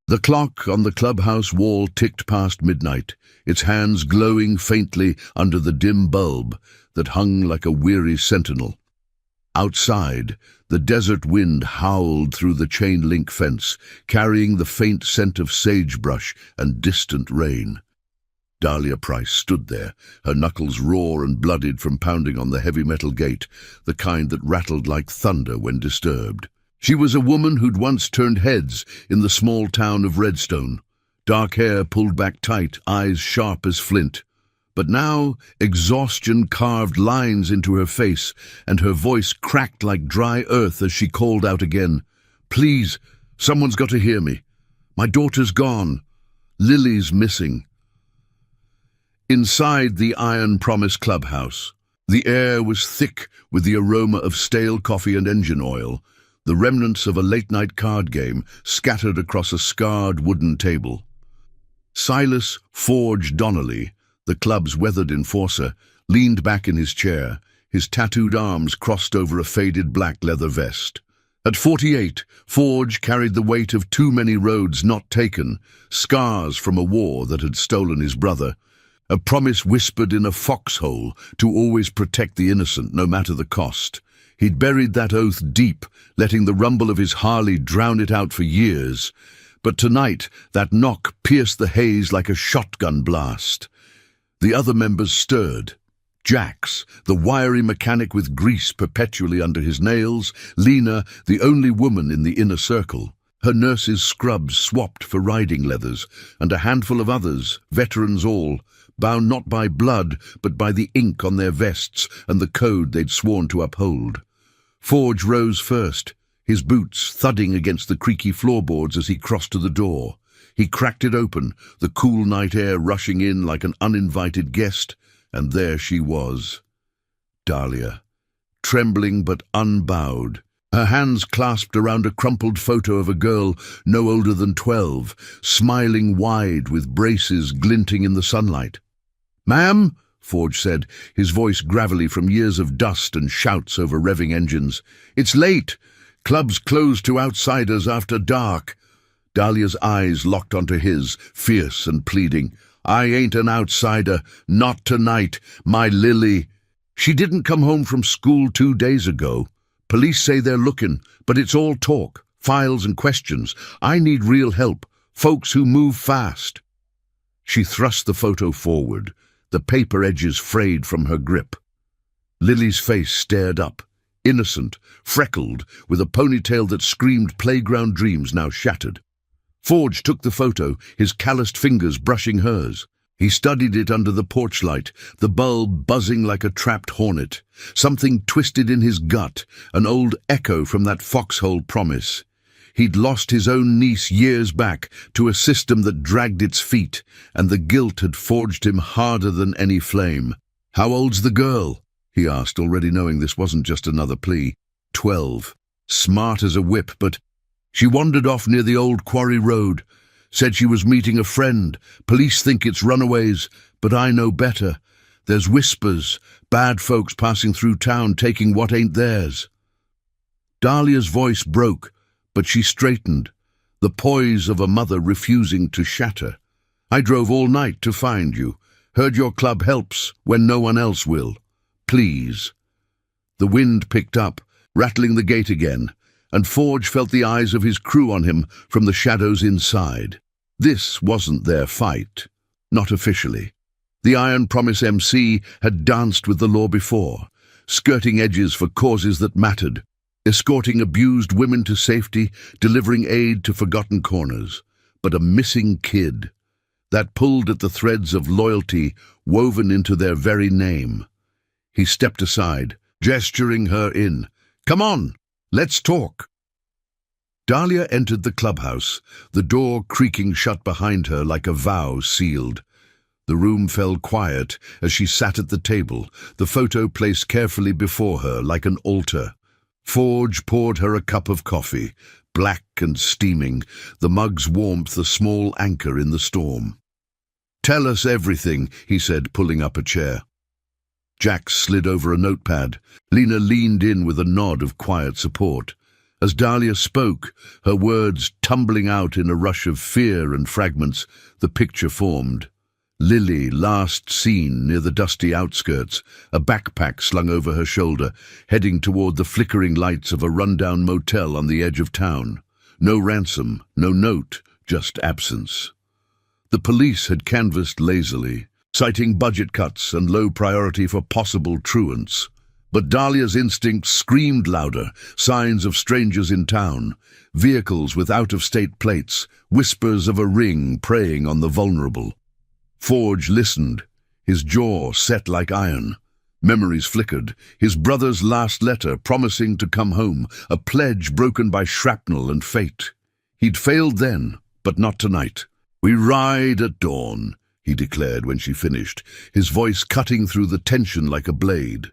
The clock on the clubhouse wall ticked past midnight, its hands glowing faintly under the dim bulb that hung like a weary sentinel. Outside, the desert wind howled through the chain-link fence, carrying the faint scent of sagebrush and distant rain. Dahlia Price stood there, her knuckles raw and blooded from pounding on the heavy metal gate, the kind that rattled like thunder when disturbed. She was a woman who'd once turned heads in the small town of Redstone, dark hair pulled back tight, eyes sharp as flint. But now exhaustion carved lines into her face, and her voice cracked like dry earth as she called out again, "Please, someone's got to hear me. My daughter's gone. Lily's missing." Inside the Iron Promise clubhouse, the air was thick with the aroma of stale coffee and engine oil, the remnants of a late-night card game scattered across a scarred wooden table. Silas Forge Donnelly, the club's weathered enforcer, leaned back in his chair, his tattooed arms crossed over a faded black leather vest. At 48, Forge carried the weight of too many roads not taken, scars from a war that had stolen his brother, a promise whispered in a foxhole to always protect the innocent no matter the cost. He'd buried that oath deep, letting the rumble of his Harley drown it out for years. But tonight, that knock pierced the haze like a shotgun blast. The other members stirred. Jax, the wiry mechanic with grease perpetually under his nails, Lena, the only woman in the inner circle, her nurse's scrubs swapped for riding leathers, and a handful of others, veterans all, bound not by blood but by the ink on their vests and the code they'd sworn to uphold. Forge rose first, his boots thudding against the creaky floorboards as he crossed to the door. He cracked it open, the cool night air rushing in like an uninvited guest, and there she was. Dahlia, trembling but unbowed, her hands clasped around a crumpled photo of a girl no older than 12, smiling wide with braces glinting in the sunlight. "Ma'am," Forge said, his voice gravelly from years of dust and shouts over revving engines. "It's late. Clubs close to outsiders after dark." Dahlia's eyes locked onto his, fierce and pleading. "I ain't an outsider. Not tonight. My Lily. She didn't come home from school 2 days ago. Police say they're looking, but it's all talk, files and questions. I need real help, folks who move fast." She thrust the photo forward, the paper edges frayed from her grip. Lily's face stared up, innocent, freckled, with a ponytail that screamed playground dreams now shattered. Forge took the photo, his calloused fingers brushing hers. He studied it under the porchlight, the bulb buzzing like a trapped hornet. Something twisted in his gut, an old echo from that foxhole promise. He'd lost his own niece years back to a system that dragged its feet, and the guilt had forged him harder than any flame. "How old's the girl?" he asked, already knowing this wasn't just another plea. 12. Smart as a whip, but she wandered off near the old quarry road. Said she was meeting a friend. Police think it's runaways, but I know better. There's whispers, bad folks passing through town taking what ain't theirs. Dahlia's voice broke, but she straightened, the poise of a mother refusing to shatter. "I drove all night to find you. Heard your club helps when no one else will. Please." The wind picked up, rattling the gate again, and Forge felt the eyes of his crew on him from the shadows inside. This wasn't their fight. Not officially. The Iron Promise MC had danced with the law before, skirting edges for causes that mattered, escorting abused women to safety, delivering aid to forgotten corners. But a missing kid, that pulled at the threads of loyalty woven into their very name. He stepped aside, gesturing her in. "Come on, let's talk." Dahlia entered the clubhouse, the door creaking shut behind her like a vow sealed. The room fell quiet as she sat at the table, the photo placed carefully before her like an altar. Forge poured her a cup of coffee, black and steaming, the mug's warmth a small anchor in the storm. "Tell us everything," he said, pulling up a chair. Jax slid over a notepad. Lena leaned in with a nod of quiet support. As Dahlia spoke, her words tumbling out in a rush of fear and fragments, the picture formed. Lily, last seen near the dusty outskirts, a backpack slung over her shoulder, heading toward the flickering lights of a rundown motel on the edge of town. No ransom, no note, just absence. The police had canvassed lazily, citing budget cuts and low priority for possible truants. But Dahlia's instincts screamed louder, signs of strangers in town, vehicles with out-of-state plates, whispers of a ring preying on the vulnerable. Forge listened, his jaw set like iron. Memories flickered, his brother's last letter promising to come home, a pledge broken by shrapnel and fate. He'd failed then, but not tonight. "We ride at dawn," he declared when she finished, his voice cutting through the tension like a blade.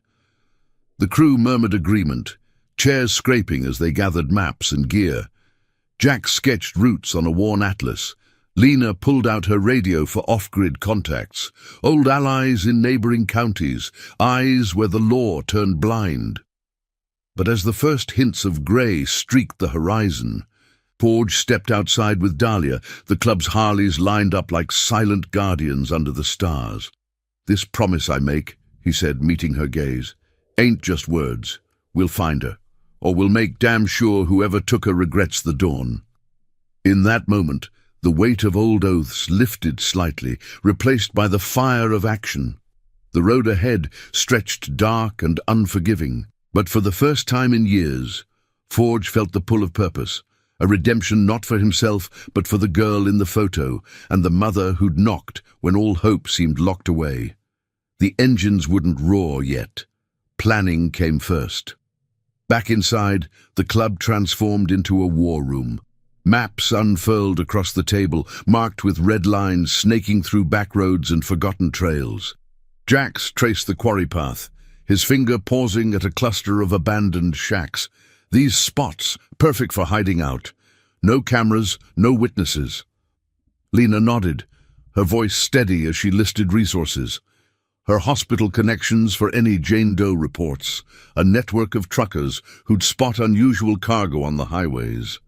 The crew murmured agreement, chairs scraping as they gathered maps and gear. Jack sketched routes on a worn atlas. Lena pulled out her radio for off-grid contacts, old allies in neighboring counties, eyes where the law turned blind. But as the first hints of grey streaked the horizon, Forge stepped outside with Dahlia, the club's Harleys lined up like silent guardians under the stars. "This promise I make," he said, meeting her gaze, "ain't just words. We'll find her, or we'll make damn sure whoever took her regrets the dawn." In that moment, the weight of old oaths lifted slightly, replaced by the fire of action. The road ahead stretched dark and unforgiving, but for the first time in years, Forge felt the pull of purpose, a redemption not for himself, but for the girl in the photo, and the mother who'd knocked when all hope seemed locked away. The engines wouldn't roar yet. Planning came first. Back inside, the club transformed into a war room. Maps unfurled across the table, marked with red lines snaking through back roads and forgotten trails. Jax traced the quarry path, his finger pausing at a cluster of abandoned shacks. These spots, perfect for hiding out. No cameras, no witnesses. Lena nodded, her voice steady as she listed resources. Her hospital connections for any Jane Doe reports, a network of truckers who'd spot unusual cargo on the highways.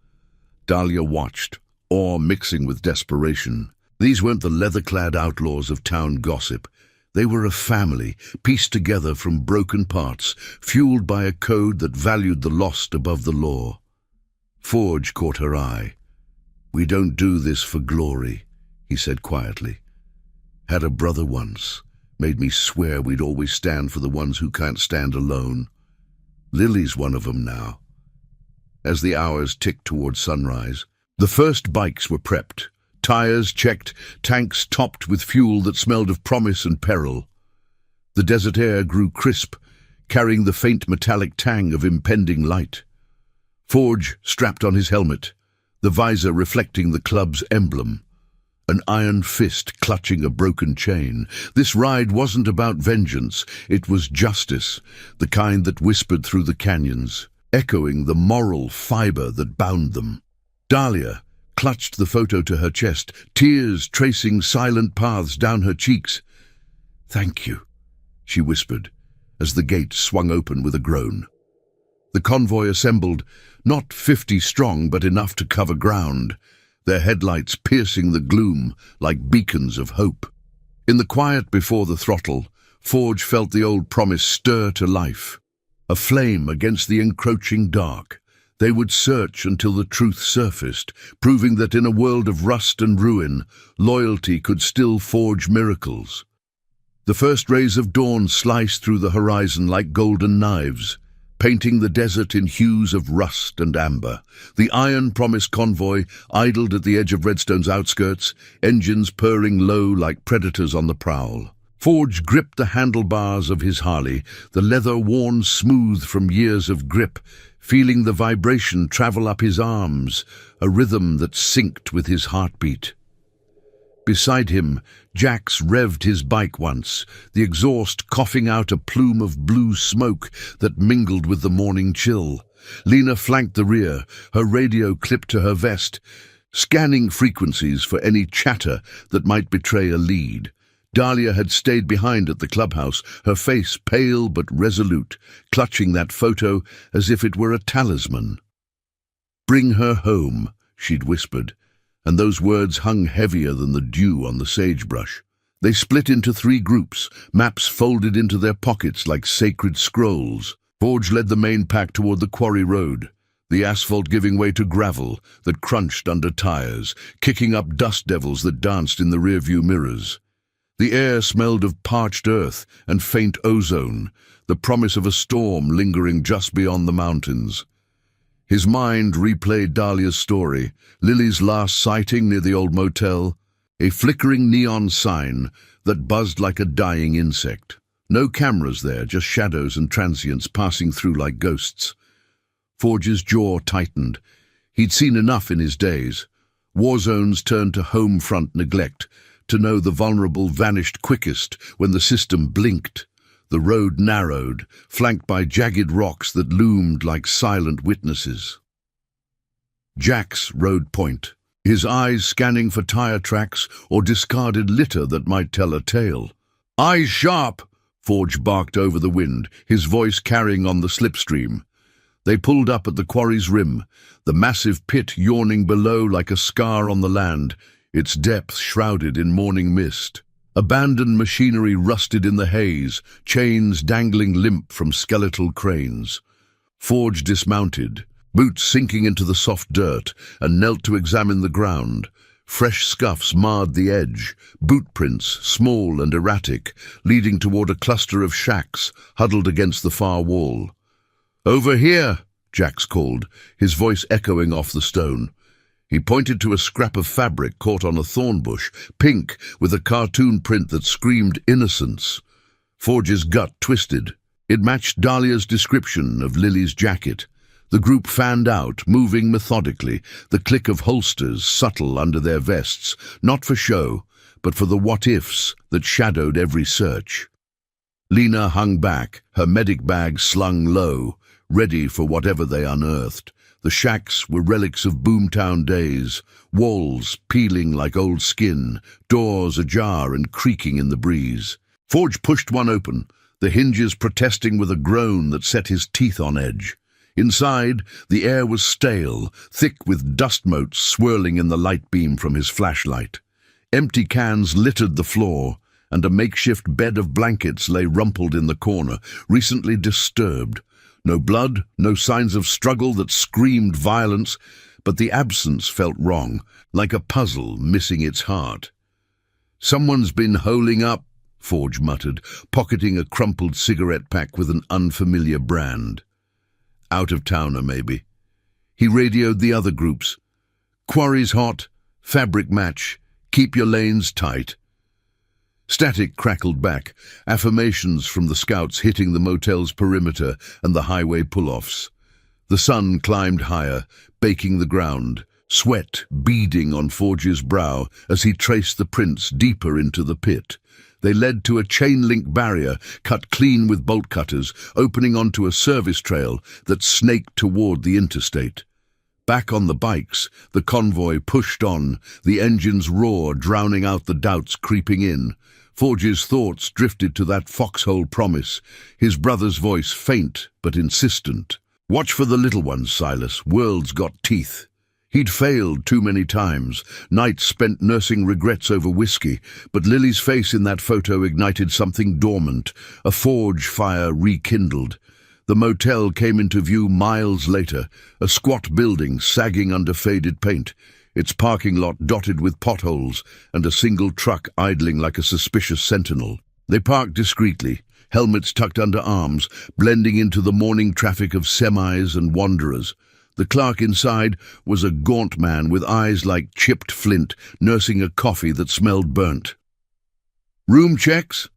Dahlia watched, awe mixing with desperation. These weren't the leather-clad outlaws of town gossip. They were a family, pieced together from broken parts, fueled by a code that valued the lost above the law. Forge caught her eye. "We don't do this for glory," he said quietly. "Had a brother once. Made me swear we'd always stand for the ones who can't stand alone. Lily's one of 'em now." As the hours ticked toward sunrise, the first bikes were prepped, tires checked, tanks topped with fuel that smelled of promise and peril. The desert air grew crisp, carrying the faint metallic tang of impending light. Forge strapped on his helmet, the visor reflecting the club's emblem. An iron fist clutching a broken chain. This ride wasn't about vengeance, it was justice, the kind that whispered through the canyons, echoing the moral fiber that bound them. Dahlia clutched the photo to her chest, tears tracing silent paths down her cheeks. "Thank you," she whispered, as the gate swung open with a groan. The convoy assembled, not 50 strong, but enough to cover ground, their headlights piercing the gloom like beacons of hope. In the quiet before the throttle, Forge felt the old promise stir to life. A flame against the encroaching dark. They would search until the truth surfaced, proving that in a world of rust and ruin, loyalty could still forge miracles. The first rays of dawn sliced through the horizon like golden knives, painting the desert in hues of rust and amber. The Iron Promise convoy idled at the edge of Redstone's outskirts, engines purring low like predators on the prowl. Forge gripped the handlebars of his Harley, the leather worn smooth from years of grip, feeling the vibration travel up his arms, a rhythm that synced with his heartbeat. Beside him, Jax revved his bike once, the exhaust coughing out a plume of blue smoke that mingled with the morning chill. Lena flanked the rear, her radio clipped to her vest, scanning frequencies for any chatter that might betray a lead. Dahlia had stayed behind at the clubhouse, her face pale but resolute, clutching that photo as if it were a talisman. "Bring her home," she'd whispered, and those words hung heavier than the dew on the sagebrush. They split into 3 groups, maps folded into their pockets like sacred scrolls. Forge led the main pack toward the quarry road, the asphalt giving way to gravel that crunched under tires, kicking up dust devils that danced in the rearview mirrors. The air smelled of parched earth and faint ozone, the promise of a storm lingering just beyond the mountains. His mind replayed Dahlia's story, Lily's last sighting near the old motel, a flickering neon sign that buzzed like a dying insect. No cameras there, just shadows and transients passing through like ghosts. Forge's jaw tightened. He'd seen enough in his days. War zones turned to home front neglect, to know the vulnerable vanished quickest when the system blinked. The road narrowed, flanked by jagged rocks that loomed like silent witnesses. Jack's rode point, his eyes scanning for tire tracks or discarded litter that might tell a tale. "Eyes sharp!" Forge barked over the wind, his voice carrying on the slipstream. They pulled up at the quarry's rim, the massive pit yawning below like a scar on the land, its depth shrouded in morning mist. Abandoned machinery rusted in the haze, chains dangling limp from skeletal cranes. Forge dismounted, boots sinking into the soft dirt, and knelt to examine the ground. Fresh scuffs marred the edge, boot prints, small and erratic, leading toward a cluster of shacks huddled against the far wall. "Over here," Jax called, his voice echoing off the stone. He pointed to a scrap of fabric caught on a thorn bush, pink, with a cartoon print that screamed innocence. Forge's gut twisted. It matched Dahlia's description of Lily's jacket. The group fanned out, moving methodically, the click of holsters subtle under their vests, not for show, but for the what-ifs that shadowed every search. Lena hung back, her medic bag slung low, ready for whatever they unearthed. The shacks were relics of boomtown days, walls peeling like old skin, doors ajar and creaking in the breeze. Forge pushed one open, the hinges protesting with a groan that set his teeth on edge. Inside, the air was stale, thick with dust motes swirling in the light beam from his flashlight. Empty cans littered the floor, and a makeshift bed of blankets lay rumpled in the corner, recently disturbed. No blood, no signs of struggle that screamed violence, but the absence felt wrong, like a puzzle missing its heart. "Someone's been holing up," Forge muttered, pocketing a crumpled cigarette pack with an unfamiliar brand. Out-of-towner, maybe. He radioed the other groups. "Quarry's hot, fabric match, keep your lanes tight." Static crackled back, affirmations from the scouts hitting the motel's perimeter and the highway pull-offs. The sun climbed higher, baking the ground, sweat beading on Forge's brow as he traced the prints deeper into the pit. They led to a chain-link barrier cut clean with bolt cutters, opening onto a service trail that snaked toward the interstate. Back on the bikes, the convoy pushed on, the engine's roar drowning out the doubts creeping in. Forge's thoughts drifted to that foxhole promise, his brother's voice faint but insistent. "Watch for the little ones, Silas. World's got teeth." He'd failed too many times, nights spent nursing regrets over whiskey, but Lily's face in that photo ignited something dormant, a forge fire rekindled. The motel came into view miles later, a squat building sagging under faded paint, its parking lot dotted with potholes and a single truck idling like a suspicious sentinel. They parked discreetly, helmets tucked under arms, blending into the morning traffic of semis and wanderers. The clerk inside was a gaunt man with eyes like chipped flint, nursing a coffee that smelled burnt. "Room checks?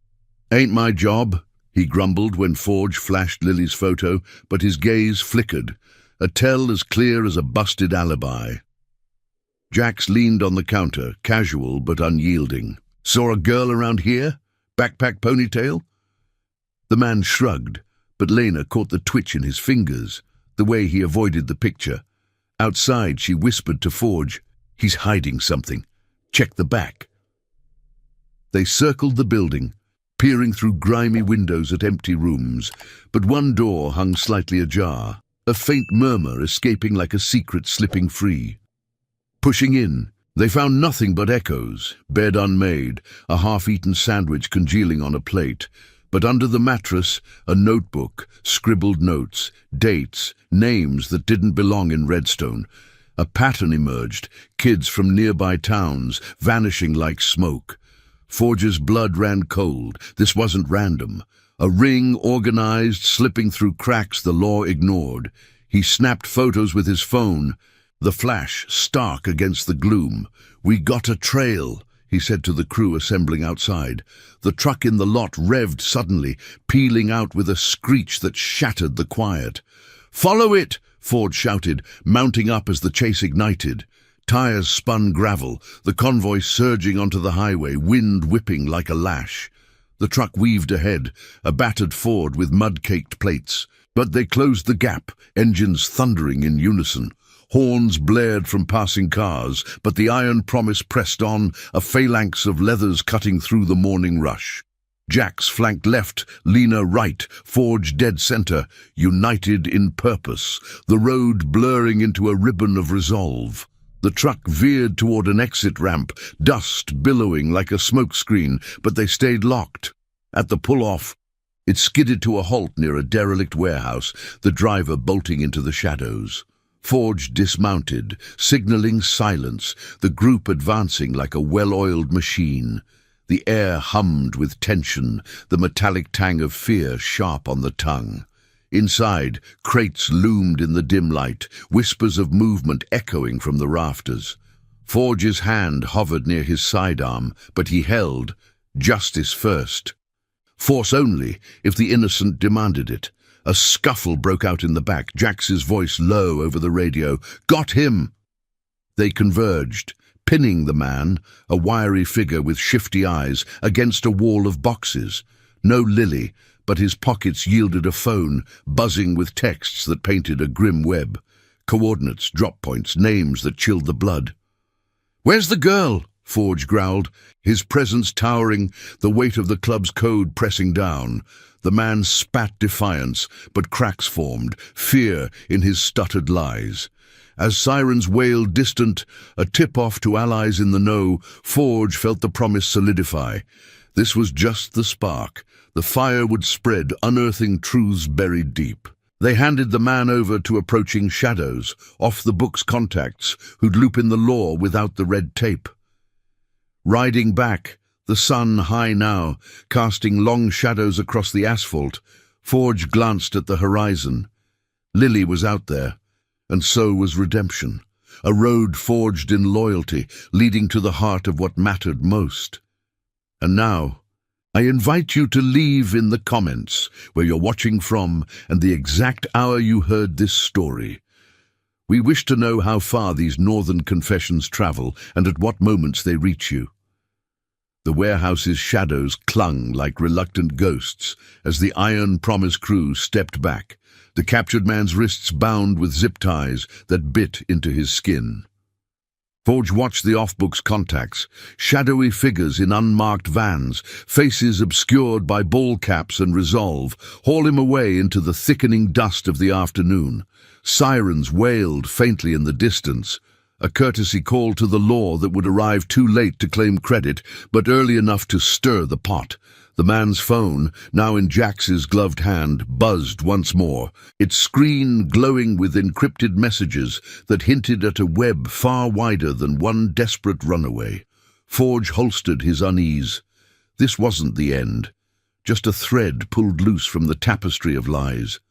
Ain't my job," he grumbled when Forge flashed Lily's photo, but his gaze flickered, a tell as clear as a busted alibi. Jax leaned on the counter, casual but unyielding. "Saw a girl around here? Backpack ponytail?" The man shrugged, but Lena caught the twitch in his fingers, the way he avoided the picture. Outside, she whispered to Forge, "He's hiding something. Check the back." They circled the building, peering through grimy windows at empty rooms, but one door hung slightly ajar. a faint murmur escaping like a secret slipping free. Pushing in, they found nothing but echoes, bed unmade, a half-eaten sandwich congealing on a plate. But under the mattress, a notebook, scribbled notes, dates, names that didn't belong in Redstone. A pattern emerged, kids from nearby towns, vanishing like smoke. Forge's blood ran cold. This wasn't random. A ring organized, slipping through cracks the law ignored. He snapped photos with his phone, the flash stark against the gloom. "We got a trail," he said to the crew assembling outside. The truck in the lot revved suddenly, peeling out with a screech that shattered the quiet. "Follow it!" Forge shouted, mounting up as the chase ignited. Tires spun gravel, the convoy surging onto the highway, wind whipping like a lash. The truck weaved ahead, a battered Ford with mud-caked plates. But they closed the gap, engines thundering in unison. Horns blared from passing cars, but the iron promise pressed on, a phalanx of leathers cutting through the morning rush. Jax flanked left, Lena right, Forge dead center, united in purpose, the road blurring into a ribbon of resolve. The truck veered toward an exit ramp, dust billowing like a smokescreen, but they stayed locked. At the pull-off, it skidded to a halt near a derelict warehouse, the driver bolting into the shadows. Forge dismounted, signaling silence, the group advancing like a well-oiled machine. The air hummed with tension, the metallic tang of fear sharp on the tongue. Inside, crates loomed in the dim light, whispers of movement echoing from the rafters. Forge's hand hovered near his sidearm, but he held justice first. Force only, if the innocent demanded it. A scuffle broke out in the back, Jax's voice low over the radio. "Got him!" They converged, pinning the man, a wiry figure with shifty eyes, against a wall of boxes. No Lily, but his pockets yielded a phone, buzzing with texts that painted a grim web. Coordinates, drop points, names that chilled the blood. "Where's the girl?" Forge growled, his presence towering, the weight of the club's code pressing down. The man spat defiance, but cracks formed, fear in his stuttered lies. As sirens wailed distant, a tip-off to allies in the know, Forge felt the promise solidify. This was just the spark. The fire would spread, unearthing truths buried deep. They handed the man over to approaching shadows, off-the-books contacts, who'd loop in the law without the red tape. Riding back, the sun high now, casting long shadows across the asphalt, Forge glanced at the horizon. Lily was out there, and so was redemption, a road forged in loyalty, leading to the heart of what mattered most. And now, I invite you to leave in the comments where you're watching from and the exact hour you heard this story. We wish to know how far these northern confessions travel and at what moments they reach you. The warehouse's shadows clung like reluctant ghosts as the Iron Promise crew stepped back, the captured man's wrists bound with zip ties that bit into his skin. Forge watched the off-books contacts, shadowy figures in unmarked vans, faces obscured by ball caps and resolve, haul him away into the thickening dust of the afternoon. Sirens wailed faintly in the distance, a courtesy call to the law that would arrive too late to claim credit, but early enough to stir the pot. The man's phone, now in Jax's gloved hand, buzzed once more, its screen glowing with encrypted messages that hinted at a web far wider than one desperate runaway. Forge holstered his unease. This wasn't the end, just a thread pulled loose from the tapestry of lies.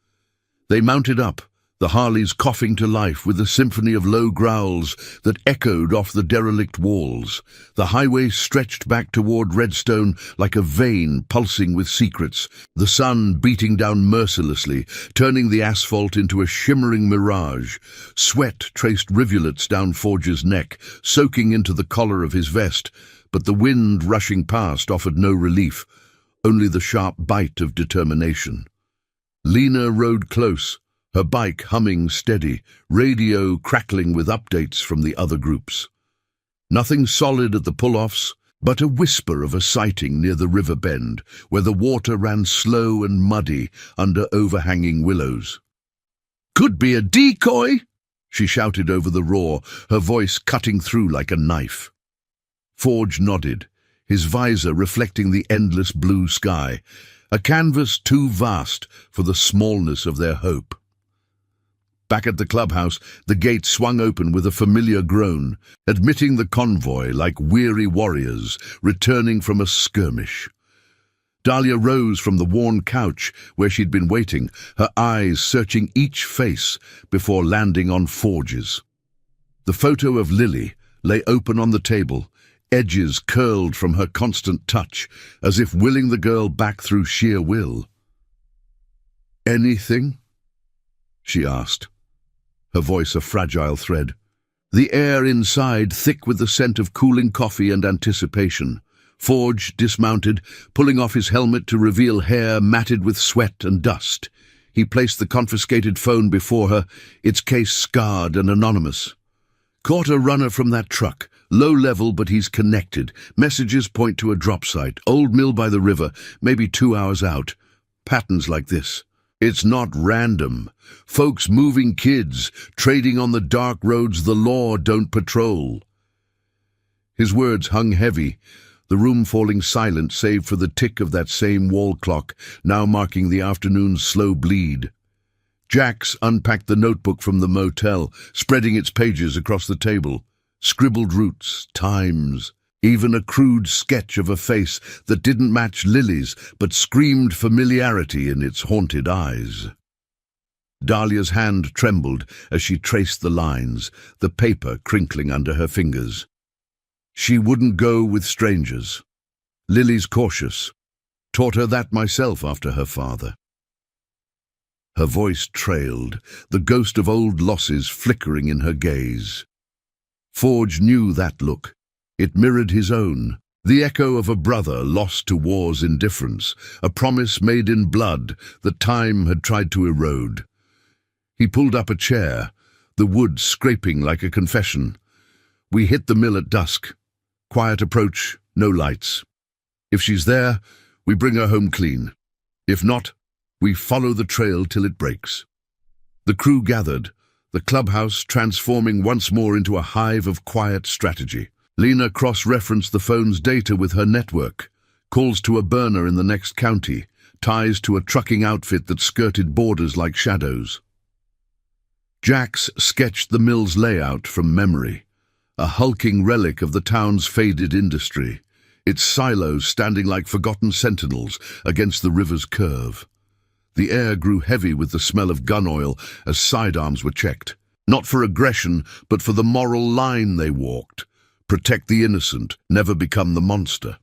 They mounted up, the Harleys coughing to life with a symphony of low growls that echoed off the derelict walls. The highway stretched back toward Redstone like a vein pulsing with secrets, the sun beating down mercilessly, turning the asphalt into a shimmering mirage. Sweat traced rivulets down Forge's neck, soaking into the collar of his vest, but the wind rushing past offered no relief, only the sharp bite of determination. Lena rode close, her bike humming steady, radio crackling with updates from the other groups. Nothing solid at the pull-offs, but a whisper of a sighting near the river bend, where the water ran slow and muddy under overhanging willows. Could be a decoy, she shouted over the roar, her voice cutting through like a knife. Forge nodded, his visor reflecting the endless blue sky, a canvas too vast for the smallness of their hope. Back at the clubhouse, the gate swung open with a familiar groan, admitting the convoy like weary warriors returning from a skirmish. Dahlia rose from the worn couch where she'd been waiting, her eyes searching each face before landing on Forge's. The photo of Lily lay open on the table, edges curled from her constant touch, as if willing the girl back through sheer will. "Anything?" she asked, her voice a fragile thread. The air inside thick with the scent of cooling coffee and anticipation. Forge dismounted, pulling off his helmet to reveal hair matted with sweat and dust. He placed the confiscated phone before her, its case scarred and anonymous. "Caught a runner from that truck. Low level, but he's connected. Messages point to a drop site. Old mill by the river, maybe 2 hours out. Patterns like this. It's not random. Folks moving kids, trading on the dark roads the law don't patrol." His words hung heavy, the room falling silent save for the tick of that same wall clock, now marking the afternoon's slow bleed. Jax unpacked the notebook from the motel, spreading its pages across the table. Scribbled routes, times, even a crude sketch of a face that didn't match Lily's but screamed familiarity in its haunted eyes. Dahlia's hand trembled as she traced the lines, the paper crinkling under her fingers. She wouldn't go with strangers. Lily's cautious. Taught her that myself after her father. Her voice trailed, the ghost of old losses flickering in her gaze. Forge knew that look. It mirrored his own, the echo of a brother lost to war's indifference, a promise made in blood that time had tried to erode. He pulled up a chair, the wood scraping like a confession. "We hit the mill at dusk. Quiet approach, no lights. If she's there, we bring her home clean. If not, we follow the trail till it breaks." The crew gathered, the clubhouse transforming once more into a hive of quiet strategy. Lena cross-referenced the phone's data with her network, calls to a burner in the next county, ties to a trucking outfit that skirted borders like shadows. Jax sketched the mill's layout from memory, a hulking relic of the town's faded industry, its silos standing like forgotten sentinels against the river's curve. The air grew heavy with the smell of gun oil as sidearms were checked, not for aggression, but for the moral line they walked. Protect the innocent, never become the monster.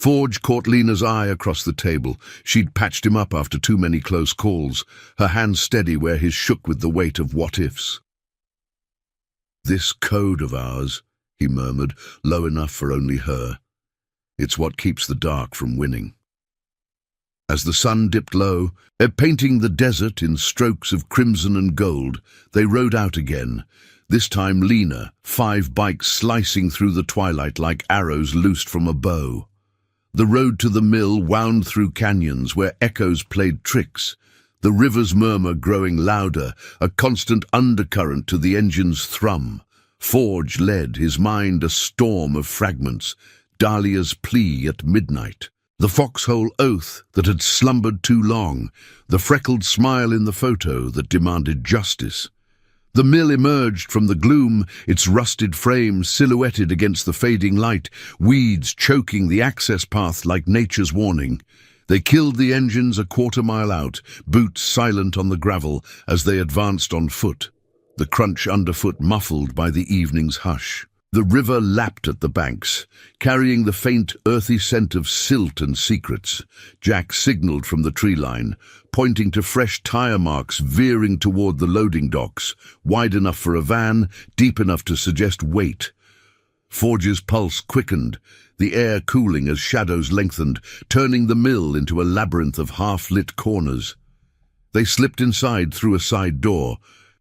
Forge caught Lena's eye across the table. She'd patched him up after too many close calls, her hand steady where his shook with the weight of what-ifs. "This code of ours," he murmured, low enough for only her. "It's what keeps the dark from winning." As the sun dipped low, painting the desert in strokes of crimson and gold, they rode out again, this time Lena, 5 bikes slicing through the twilight like arrows loosed from a bow. The road to the mill wound through canyons where echoes played tricks, the river's murmur growing louder, a constant undercurrent to the engine's thrum. Forge led, his mind a storm of fragments, Dahlia's plea at midnight, the foxhole oath that had slumbered too long, the freckled smile in the photo that demanded justice. The mill emerged from the gloom, its rusted frame silhouetted against the fading light, weeds choking the access path like nature's warning. They killed the engines a quarter-mile out, boots silent on the gravel as they advanced on foot, the crunch underfoot muffled by the evening's hush. The river lapped at the banks, carrying the faint, earthy scent of silt and secrets. Jack signaled from the tree line, pointing to fresh tire marks veering toward the loading docks, wide enough for a van, deep enough to suggest weight. Forge's pulse quickened, the air cooling as shadows lengthened, turning the mill into a labyrinth of half-lit corners. They slipped inside through a side door,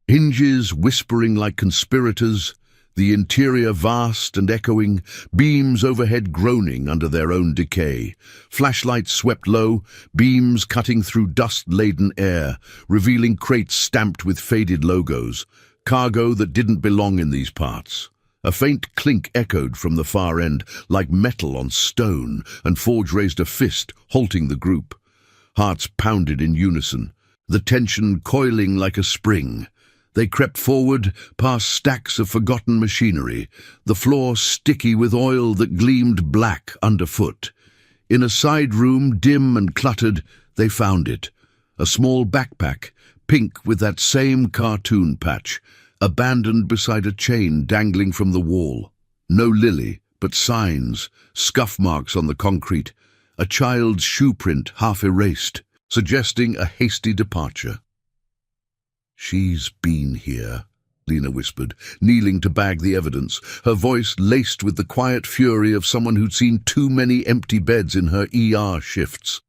hinges whispering like conspirators, the interior vast and echoing, beams overhead groaning under their own decay. Flashlights swept low, beams cutting through dust-laden air, revealing crates stamped with faded logos, cargo that didn't belong in these parts. A faint clink echoed from the far end, like metal on stone, and Forge raised a fist, halting the group. Hearts pounded in unison, the tension coiling like a spring. They crept forward, past stacks of forgotten machinery, the floor sticky with oil that gleamed black underfoot. In a side room, dim and cluttered, they found it. A small backpack, pink with that same cartoon patch, abandoned beside a chain dangling from the wall. No Lily, but signs, scuff marks on the concrete, a child's shoe print half erased, suggesting a hasty departure. "She's been here," Lena whispered, kneeling to bag the evidence, her voice laced with the quiet fury of someone who'd seen too many empty beds in her ER shifts.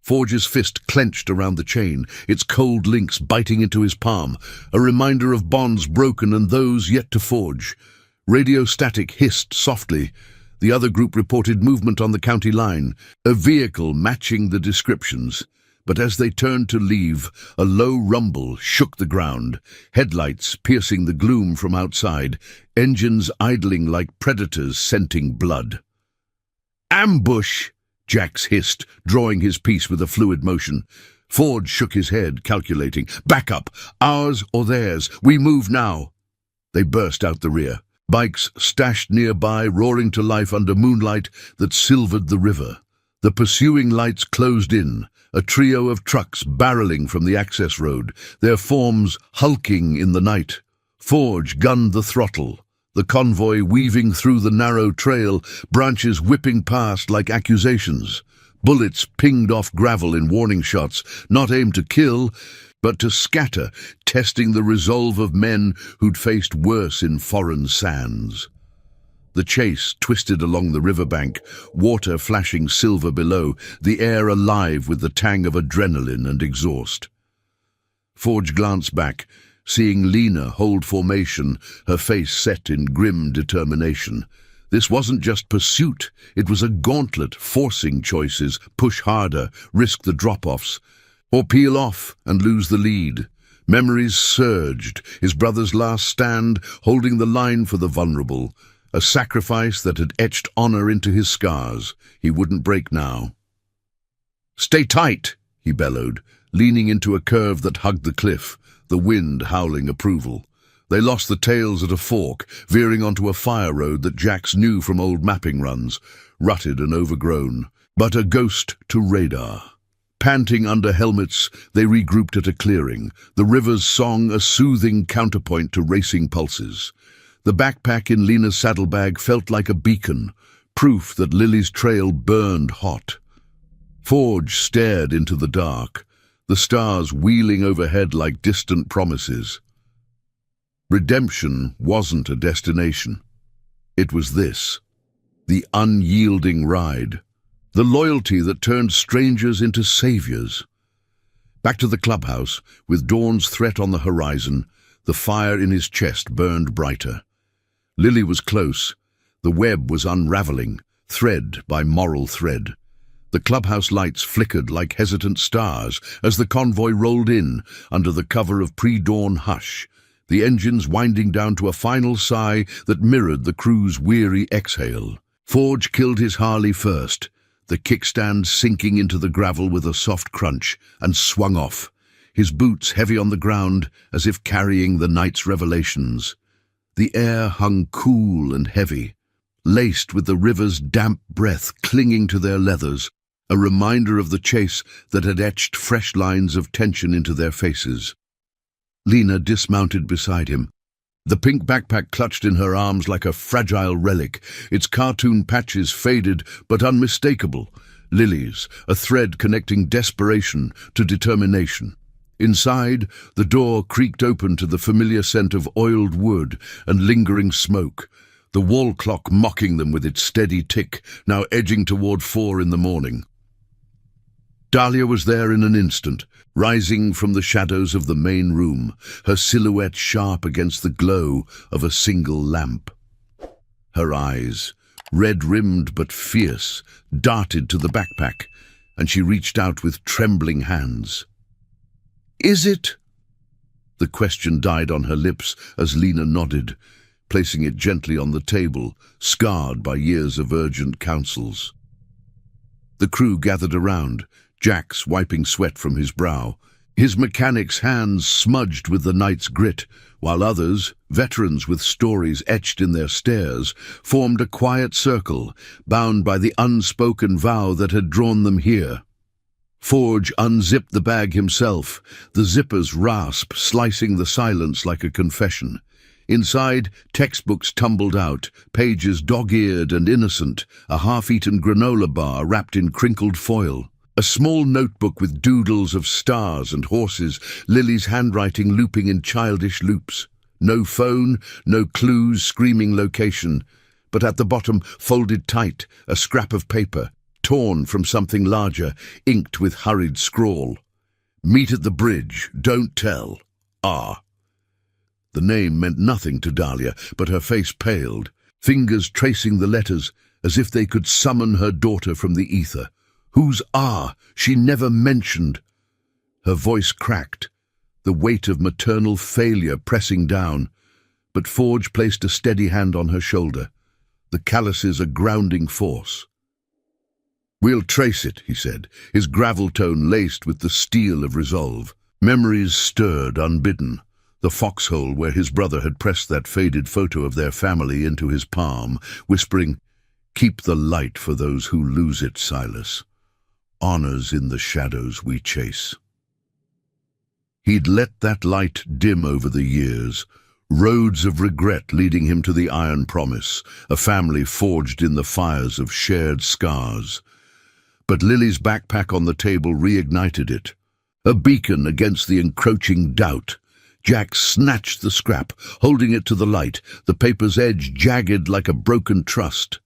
Forge's fist clenched around the chain, its cold links biting into his palm, a reminder of bonds broken and those yet to forge. Radio static hissed softly. The other group reported movement on the county line, a vehicle matching the descriptions. But as they turned to leave, a low rumble shook the ground, headlights piercing the gloom from outside, engines idling like predators scenting blood. "Ambush!" Jax hissed, drawing his piece with a fluid motion. Forge shook his head, calculating. "Back up! Ours or theirs? We move now!" They burst out the rear, bikes stashed nearby, roaring to life under moonlight that silvered the river. The pursuing lights closed in, a trio of trucks barreling from the access road, their forms hulking in the night. Forge gunned the throttle, the convoy weaving through the narrow trail, branches whipping past like accusations. Bullets pinged off gravel in warning shots, not aimed to kill, but to scatter, testing the resolve of men who'd faced worse in foreign sands. The chase twisted along the riverbank, water flashing silver below, the air alive with the tang of adrenaline and exhaust. Forge glanced back, seeing Lena hold formation, her face set in grim determination. This wasn't just pursuit, it was a gauntlet forcing choices, push harder, risk the drop-offs, or peel off and lose the lead. Memories surged, his brother's last stand, holding the line for the vulnerable, a sacrifice that had etched honor into his scars. He wouldn't break now. "Stay tight," he bellowed, leaning into a curve that hugged the cliff, the wind howling approval. They lost the tails at a fork, veering onto a fire road that Jax knew from old mapping runs, rutted and overgrown, but a ghost to radar. Panting under helmets, they regrouped at a clearing, the river's song a soothing counterpoint to racing pulses. The backpack in Lena's saddlebag felt like a beacon, proof that Lily's trail burned hot. Forge stared into the dark, the stars wheeling overhead like distant promises. Redemption wasn't a destination. It was this, the unyielding ride, the loyalty that turned strangers into saviors. Back to the clubhouse, with dawn's threat on the horizon, the fire in his chest burned brighter. Lily was close. The web was unraveling, thread by moral thread. The clubhouse lights flickered like hesitant stars as the convoy rolled in under the cover of pre-dawn hush, the engines winding down to a final sigh that mirrored the crew's weary exhale. Forge killed his Harley first, the kickstand sinking into the gravel with a soft crunch, and swung off, his boots heavy on the ground as if carrying the night's revelations. The air hung cool and heavy, laced with the river's damp breath clinging to their leathers, a reminder of the chase that had etched fresh lines of tension into their faces. Lena dismounted beside him, the pink backpack clutched in her arms like a fragile relic, its cartoon patches faded but unmistakable. Lily's, a thread connecting desperation to determination. Inside, the door creaked open to the familiar scent of oiled wood and lingering smoke, the wall clock mocking them with its steady tick, now edging toward 4 in the morning. Dahlia was there in an instant, rising from the shadows of the main room, her silhouette sharp against the glow of a single lamp. Her eyes, red-rimmed but fierce, darted to the backpack, and she reached out with trembling hands. "Is it?" The question died on her lips as Lena nodded, placing it gently on the table, scarred by years of urgent counsels. The crew gathered around, Jax wiping sweat from his brow, his mechanic's hands smudged with the night's grit, while others, veterans with stories etched in their stares, formed a quiet circle, bound by the unspoken vow that had drawn them here. Forge unzipped the bag himself, the zipper's rasp slicing the silence like a confession. Inside, textbooks tumbled out, pages dog-eared and innocent, a half-eaten granola bar wrapped in crinkled foil. A small notebook with doodles of stars and horses, Lily's handwriting looping in childish loops. No phone, no clues screaming location, but at the bottom, folded tight, a scrap of paper, torn from something larger, inked with hurried scrawl. "Meet at the bridge, don't tell. R." The name meant nothing to Dahlia, but her face paled, fingers tracing the letters as if they could summon her daughter from the ether. Whose R? She never mentioned. Her voice cracked, the weight of maternal failure pressing down, but Forge placed a steady hand on her shoulder, the calluses a grounding force. "We'll trace it," he said, his gravel tone laced with the steel of resolve. Memories stirred unbidden. The foxhole where his brother had pressed that faded photo of their family into his palm, whispering, "Keep the light for those who lose it, Silas. Honors in the shadows we chase." He'd let that light dim over the years, roads of regret leading him to the iron promise, a family forged in the fires of shared scars. But Lily's backpack on the table reignited it, a beacon against the encroaching doubt. Jack snatched the scrap, holding it to the light, the paper's edge jagged like a broken trust.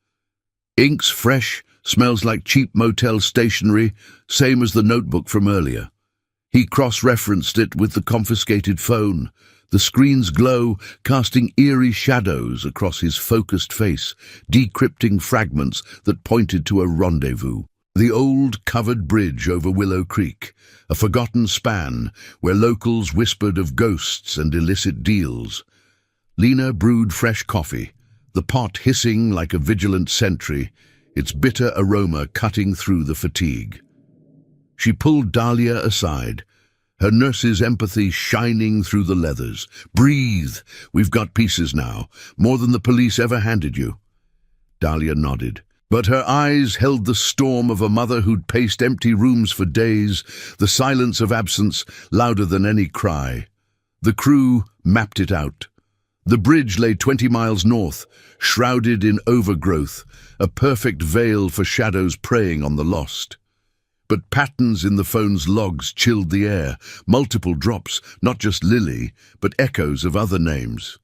"Ink's fresh, smells like cheap motel stationery, same as the notebook from earlier." He cross-referenced it with the confiscated phone, the screen's glow casting eerie shadows across his focused face, decrypting fragments that pointed to a rendezvous. The old covered bridge over Willow Creek, a forgotten span where locals whispered of ghosts and illicit deals. Lena brewed fresh coffee, the pot hissing like a vigilant sentry, its bitter aroma cutting through the fatigue. She pulled Dahlia aside, her nurse's empathy shining through the leathers. "Breathe. We've got pieces now, more than the police ever handed you." Dahlia nodded, but her eyes held the storm of a mother who'd paced empty rooms for days, the silence of absence louder than any cry. The crew mapped it out. The bridge lay 20 miles north, shrouded in overgrowth, a perfect veil for shadows preying on the lost. But patterns in the phone's logs chilled the air, multiple drops, not just Lily, but echoes of other names.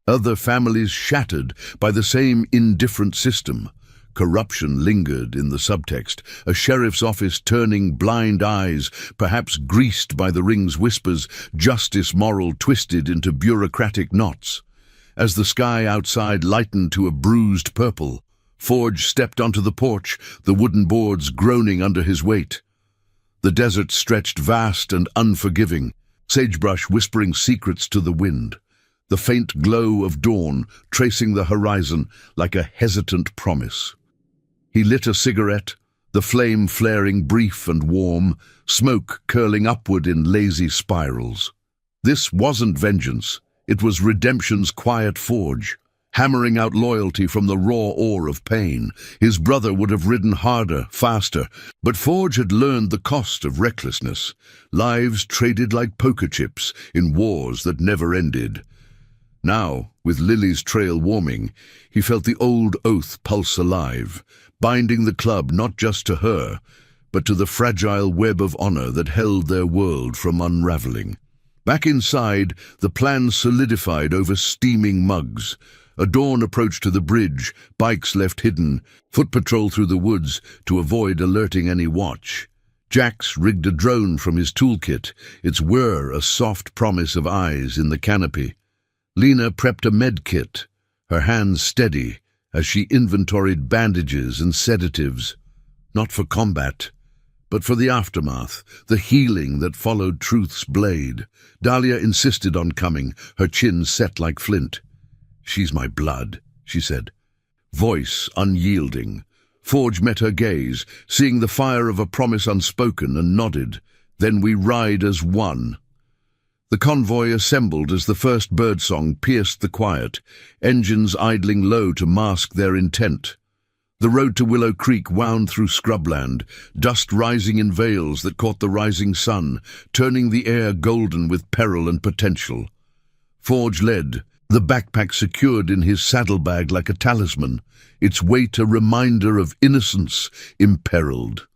Other families shattered by the same indifferent system. Corruption lingered in the subtext, a sheriff's office turning blind eyes, perhaps greased by the ring's whispers, justice moral twisted into bureaucratic knots. As the sky outside lightened to a bruised purple, Forge stepped onto the porch, the wooden boards groaning under his weight. The desert stretched vast and unforgiving, sagebrush whispering secrets to the wind, the faint glow of dawn tracing the horizon like a hesitant promise. He lit a cigarette, the flame flaring brief and warm, smoke curling upward in lazy spirals. This wasn't vengeance, it was redemption's quiet forge, hammering out loyalty from the raw ore of pain. His brother would have ridden harder, faster, but Forge had learned the cost of recklessness, lives traded like poker chips in wars that never ended. Now, with Lily's trail warming, he felt the old oath pulse alive, binding the club not just to her, but to the fragile web of honor that held their world from unraveling. Back inside, the plan solidified over steaming mugs. A dawn approach to the bridge, bikes left hidden, foot patrol through the woods to avoid alerting any watch. Jax rigged a drone from his toolkit, its whir a soft promise of eyes in the canopy. Lena prepped a med kit, her hands steady as she inventoried bandages and sedatives, not for combat, but for the aftermath, the healing that followed Truth's blade. Dahlia insisted on coming, her chin set like flint. "She's my blood," she said, voice unyielding. Forge met her gaze, seeing the fire of a promise unspoken, and nodded. "Then we ride as one." The convoy assembled as the first birdsong pierced the quiet, engines idling low to mask their intent. The road to Willow Creek wound through scrubland, dust rising in veils that caught the rising sun, turning the air golden with peril and potential. Forge led, the backpack secured in his saddlebag like a talisman, its weight a reminder of innocence imperiled.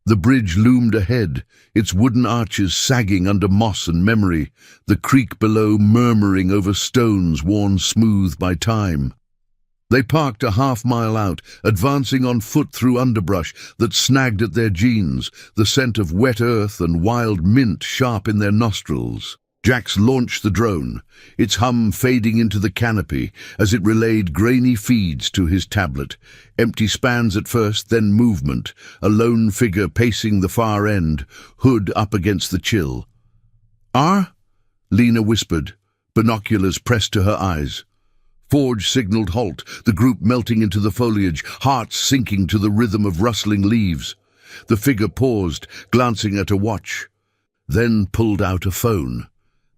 The bridge loomed ahead, its wooden arches sagging under moss and memory, the creek below murmuring over stones worn smooth by time. They parked a half-mile out, advancing on foot through underbrush that snagged at their jeans, the scent of wet earth and wild mint sharp in their nostrils. Jax launched the drone, its hum fading into the canopy as it relayed grainy feeds to his tablet. Empty spans at first, then movement, a lone figure pacing the far end, hood up against the chill. "Ah?" Lena whispered, binoculars pressed to her eyes. Forge signaled halt, the group melting into the foliage, hearts sinking to the rhythm of rustling leaves. The figure paused, glancing at a watch, then pulled out a phone.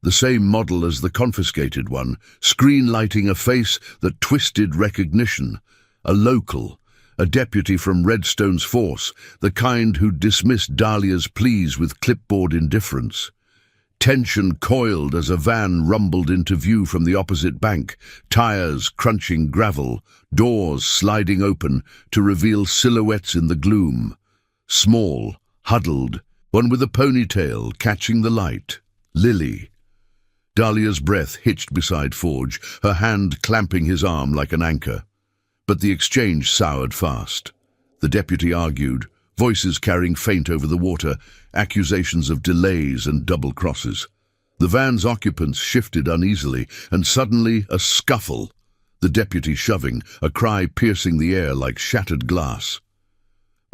The same model as the confiscated one, screen lighting a face that twisted recognition. A local, a deputy from Redstone's force, the kind who dismissed Dahlia's pleas with clipboard indifference. Tension coiled as a van rumbled into view from the opposite bank, tires crunching gravel, doors sliding open to reveal silhouettes in the gloom. Small, huddled, one with a ponytail catching the light. Lily. Dahlia's breath hitched beside Forge, her hand clamping his arm like an anchor. But the exchange soured fast. The deputy argued, voices carrying faint over the water, accusations of delays and double crosses. The van's occupants shifted uneasily, and suddenly a scuffle. The deputy shoving, a cry piercing the air like shattered glass.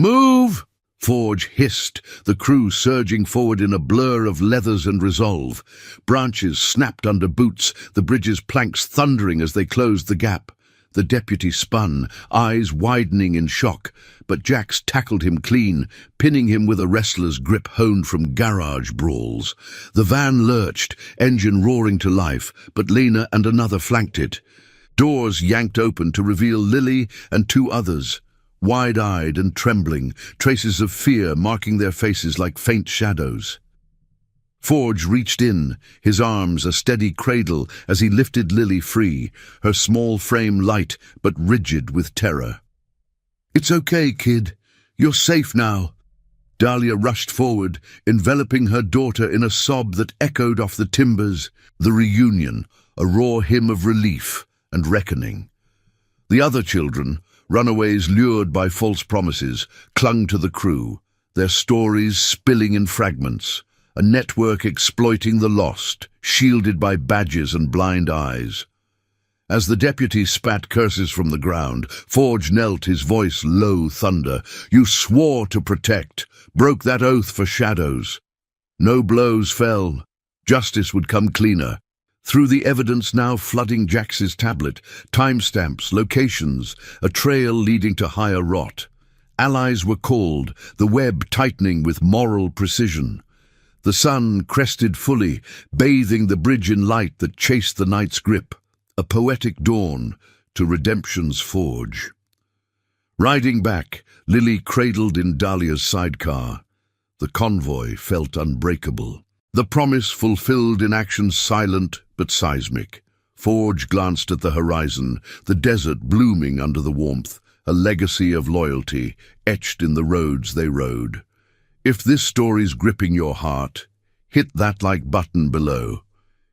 "Move!" Forge hissed, the crew surging forward in a blur of leathers and resolve. Branches snapped under boots, the bridge's planks thundering as they closed the gap. The deputy spun, eyes widening in shock, but Jax tackled him clean, pinning him with a wrestler's grip honed from garage brawls. The van lurched, engine roaring to life, but Lena and another flanked it. Doors yanked open to reveal Lily and two others. Wide-eyed and trembling, traces of fear marking their faces like faint shadows. Forge reached in, his arms a steady cradle as he lifted Lily free, her small frame light but rigid with terror. "It's okay, kid. You're safe now." Dahlia rushed forward, enveloping her daughter in a sob that echoed off the timbers. The reunion, a raw hymn of relief and reckoning. The other children, runaways lured by false promises, clung to the crew, their stories spilling in fragments, a network exploiting the lost, shielded by badges and blind eyes. As the deputy spat curses from the ground, Forge knelt, his voice low thunder. "You swore to protect, broke that oath for shadows." No blows fell. Justice would come cleaner. Through the evidence now flooding Jax's tablet, timestamps, locations, a trail leading to higher rot. Allies were called, the web tightening with moral precision. The sun crested fully, bathing the bridge in light that chased the night's grip. A poetic dawn to redemption's forge. Riding back, Lily cradled in Dahlia's sidecar. The convoy felt unbreakable. The promise fulfilled in action silent but seismic. Forge glanced at the horizon, the desert blooming under the warmth, a legacy of loyalty etched in the roads they rode. If this story's gripping your heart, hit that like button below.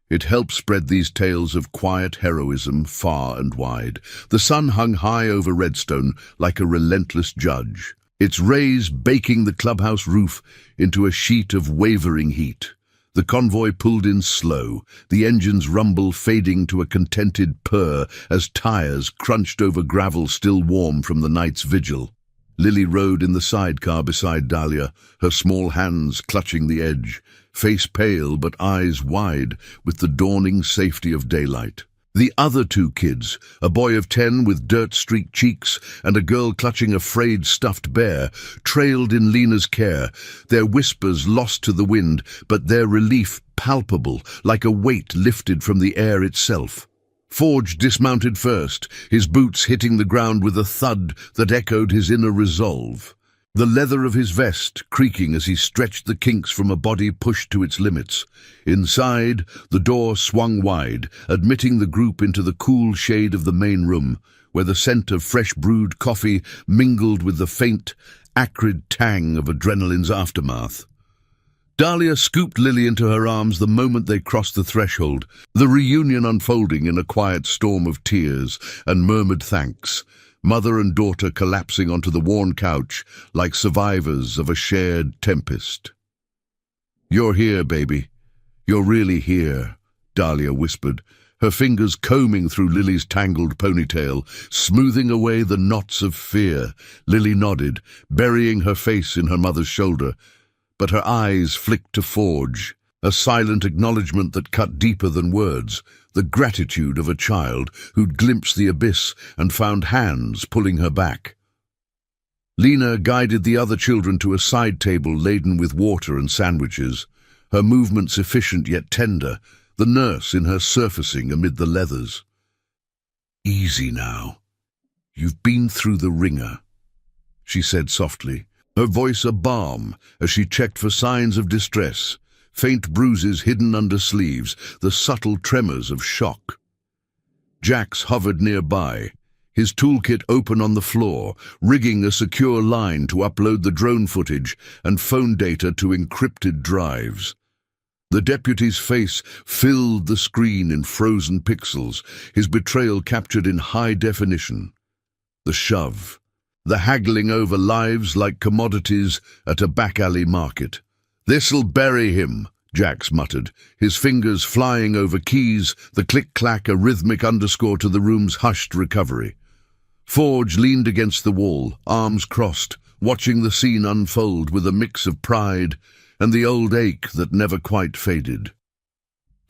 It helps spread these tales of quiet heroism far and wide. The sun hung high over Redstone like a relentless judge. its rays baking the clubhouse roof into a sheet of wavering heat. The convoy pulled in slow, the engine's rumble fading to a contented purr as tires crunched over gravel still warm from the night's vigil. Lily rode in the sidecar beside Dahlia, her small hands clutching the edge, face pale but eyes wide with the dawning safety of daylight. The other two kids, a boy of 10 with dirt-streaked cheeks and a girl clutching a frayed stuffed bear, trailed in Lena's care, their whispers lost to the wind, but their relief palpable, like a weight lifted from the air itself. Forge dismounted first, his boots hitting the ground with a thud that echoed his inner resolve. The leather of his vest creaking as he stretched the kinks from a body pushed to its limits. Inside, the door swung wide, admitting the group into the cool shade of the main room, where the scent of fresh brewed coffee mingled with the faint, acrid tang of adrenaline's aftermath. Dahlia scooped Lily into her arms the moment they crossed the threshold, the reunion unfolding in a quiet storm of tears and murmured thanks, mother and daughter collapsing onto the worn couch like survivors of a shared tempest. "You're here, baby. You're really here," Dahlia whispered, her fingers combing through Lily's tangled ponytail, smoothing away the knots of fear. Lily nodded, burying her face in her mother's shoulder, but her eyes flicked to Forge, a silent acknowledgement that cut deeper than words, the gratitude of a child who'd glimpsed the abyss and found hands pulling her back. Lena guided the other children to a side table laden with water and sandwiches, her movements efficient yet tender, the nurse in her surfacing amid the leathers. "Easy now. You've been through the ringer," she said softly, her voice a balm as she checked for signs of distress, faint bruises hidden under sleeves, the subtle tremors of shock. Jax hovered nearby, his toolkit open on the floor, rigging a secure line to upload the drone footage and phone data to encrypted drives. The deputy's face filled the screen in frozen pixels, his betrayal captured in high definition. The shove, the haggling over lives like commodities at a back-alley market. "This'll bury him," Jax muttered, his fingers flying over keys, the click-clack a rhythmic underscore to the room's hushed recovery. Forge leaned against the wall, arms crossed, watching the scene unfold with a mix of pride and the old ache that never quite faded.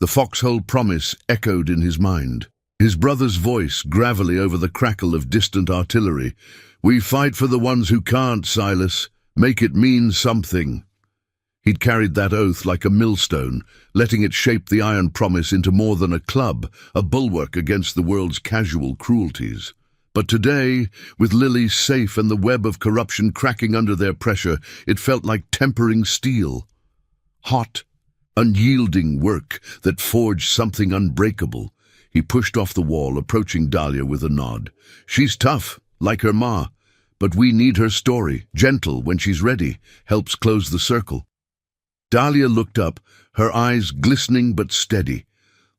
The foxhole promise echoed in his mind, his brother's voice gravelly over the crackle of distant artillery. "We fight for the ones who can't, Silas. Make it mean something." He'd carried that oath like a millstone, letting it shape the iron promise into more than a club, a bulwark against the world's casual cruelties. But today, with Lily safe and the web of corruption cracking under their pressure, it felt like tempering steel. Hot, unyielding work that forged something unbreakable. He pushed off the wall, approaching Dahlia with a nod. "She's tough, like her ma, but we need her story, gentle when she's ready, helps close the circle." Dahlia looked up, her eyes glistening but steady,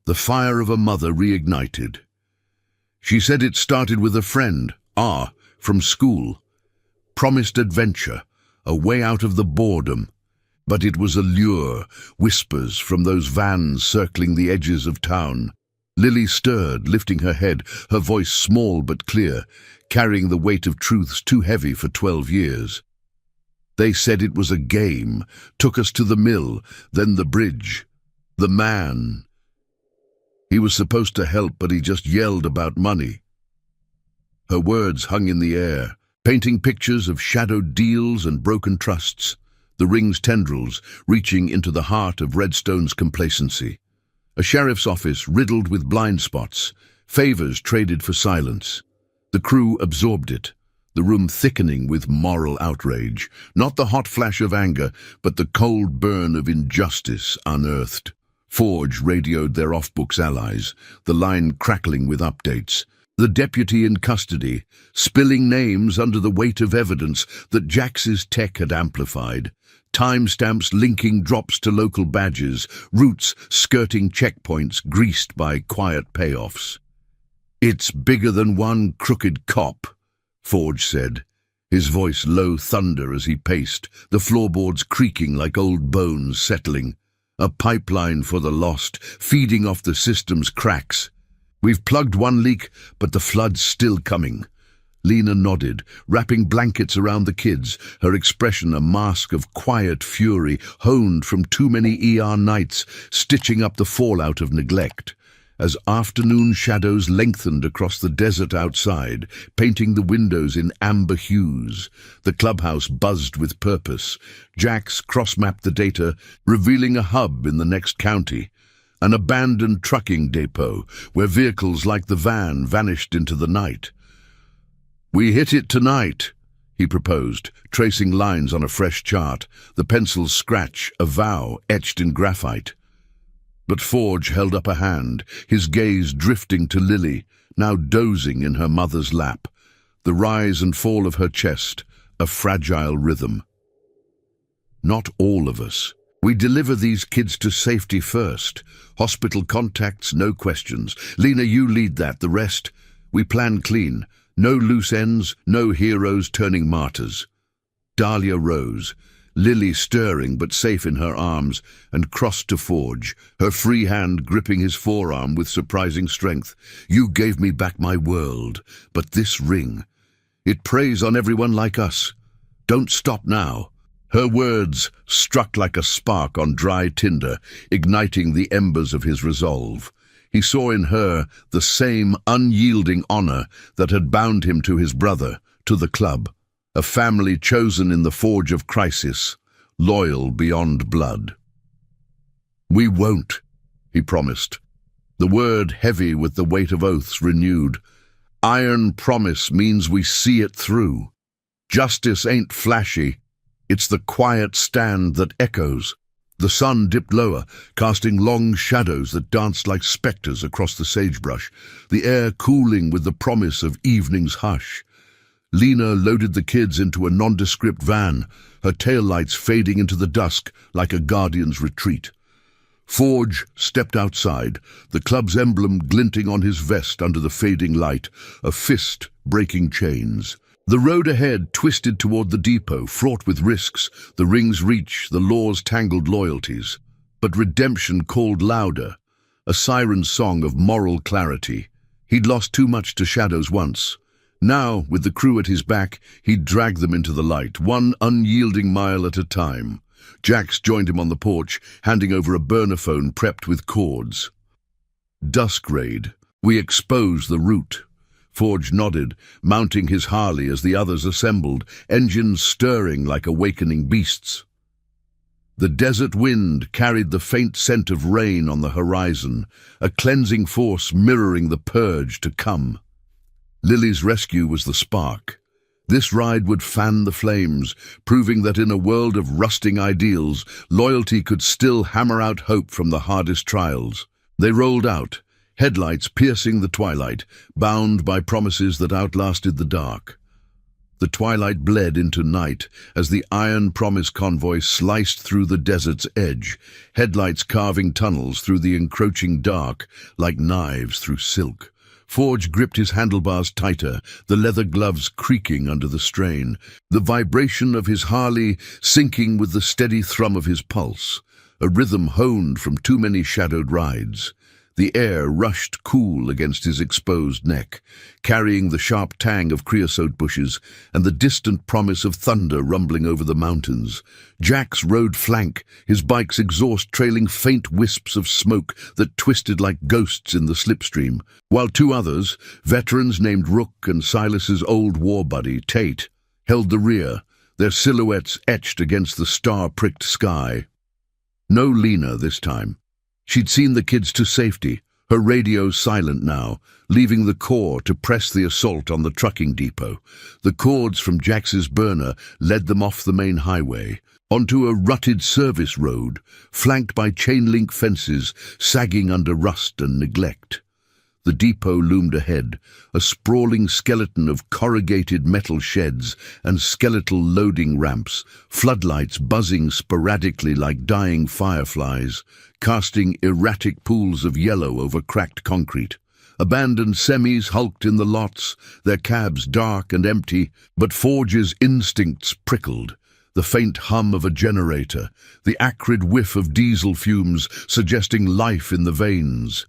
the fire of a mother reignited. She said it started with a friend, from school. Promised adventure, a way out of the boredom. But it was a lure, whispers from those vans circling the edges of town. Lily stirred, lifting her head, her voice small but clear, carrying the weight of truths too heavy for 12 years. "They said it was a game, took us to the mill, then the bridge. The man. He was supposed to help, but he just yelled about money." Her words hung in the air, painting pictures of shadowed deals and broken trusts, the ring's tendrils reaching into the heart of Redstone's complacency. A sheriff's office riddled with blind spots, favors traded for silence. The crew absorbed it, the room thickening with moral outrage, not the hot flash of anger, but the cold burn of injustice unearthed. Forge radioed their off-books allies, the line crackling with updates. The deputy in custody, spilling names under the weight of evidence that Jax's tech had amplified. Timestamps linking drops to local badges, routes skirting checkpoints greased by quiet payoffs. "It's bigger than one crooked cop," Forge said, His voice low thunder as he paced, the floorboards creaking like old bones settling. A pipeline for the lost, feeding off the system's cracks. We've plugged one leak, but the flood's still coming. Lena nodded, wrapping blankets around the kids, her expression a mask of quiet fury honed from too many ER nights, stitching up the fallout of neglect. As afternoon shadows lengthened across the desert outside, painting the windows in amber hues, the clubhouse buzzed with purpose. Jax cross-mapped the data, revealing a hub in the next county, an abandoned trucking depot where vehicles like the van vanished into the night. "We hit it tonight," he proposed, tracing lines on a fresh chart, the pencil's scratch a vow etched in graphite. But Forge held up a hand, his gaze drifting to Lily, now dozing in her mother's lap, the rise and fall of her chest, a fragile rhythm. "Not all of us. We deliver these kids to safety first. Hospital contacts, no questions. Lena, you lead that, the rest. We plan clean. No loose ends, no heroes turning martyrs." Dahlia rose, Lily stirring but safe in her arms, and crossed to Forge, her free hand gripping his forearm with surprising strength. "You gave me back my world, but this ring, it preys on everyone like us. Don't stop now." Her words struck like a spark on dry tinder, igniting the embers of his resolve. He saw in her the same unyielding honor that had bound him to his brother, to the club, a family chosen in the forge of crisis, loyal beyond blood. "We won't," he promised, the word heavy with the weight of oaths renewed. "Iron promise means we see it through. Justice ain't flashy, it's the quiet stand that echoes." The sun dipped lower, casting long shadows that danced like spectres across the sagebrush, the air cooling with the promise of evening's hush. Lena loaded the kids into a nondescript van, her taillights fading into the dusk like a guardian's retreat. Forge stepped outside, the club's emblem glinting on his vest under the fading light, a fist breaking chains. The road ahead twisted toward the depot, fraught with risks, the ring's reach, the law's tangled loyalties. But redemption called louder, a siren song of moral clarity. He'd lost too much to shadows once. Now, with the crew at his back, he'd drag them into the light, one unyielding mile at a time. Jax joined him on the porch, handing over a burner phone prepped with cords. "Dusk raid. We expose the route." Forge nodded, mounting his Harley as the others assembled, engines stirring like awakening beasts. The desert wind carried the faint scent of rain on the horizon, a cleansing force mirroring the purge to come. Lily's rescue was the spark. This ride would fan the flames, proving that in a world of rusting ideals, loyalty could still hammer out hope from the hardest trials. They rolled out, headlights piercing the twilight, bound by promises that outlasted the dark. The twilight bled into night as the Iron Promise convoy sliced through the desert's edge, headlights carving tunnels through the encroaching dark like knives through silk. Forge gripped his handlebars tighter, the leather gloves creaking under the strain, the vibration of his Harley syncing with the steady thrum of his pulse, a rhythm honed from too many shadowed rides. The air rushed cool against his exposed neck, carrying the sharp tang of creosote bushes and the distant promise of thunder rumbling over the mountains. Jax rode flank, his bike's exhaust trailing faint wisps of smoke that twisted like ghosts in the slipstream, while two others, veterans named Rook and Silas's old war buddy, Tate, held the rear, their silhouettes etched against the star-pricked sky. No Lena this time. She'd seen the kids to safety, her radio silent now, leaving the Corps to press the assault on the trucking depot. The cords from Jax's burner led them off the main highway, onto a rutted service road, flanked by chain-link fences sagging under rust and neglect. The depot loomed ahead, a sprawling skeleton of corrugated metal sheds and skeletal loading ramps, floodlights buzzing sporadically like dying fireflies, casting erratic pools of yellow over cracked concrete. Abandoned semis hulked in the lots, their cabs dark and empty, but Forge's instincts prickled. The faint hum of a generator, the acrid whiff of diesel fumes suggesting life in the veins.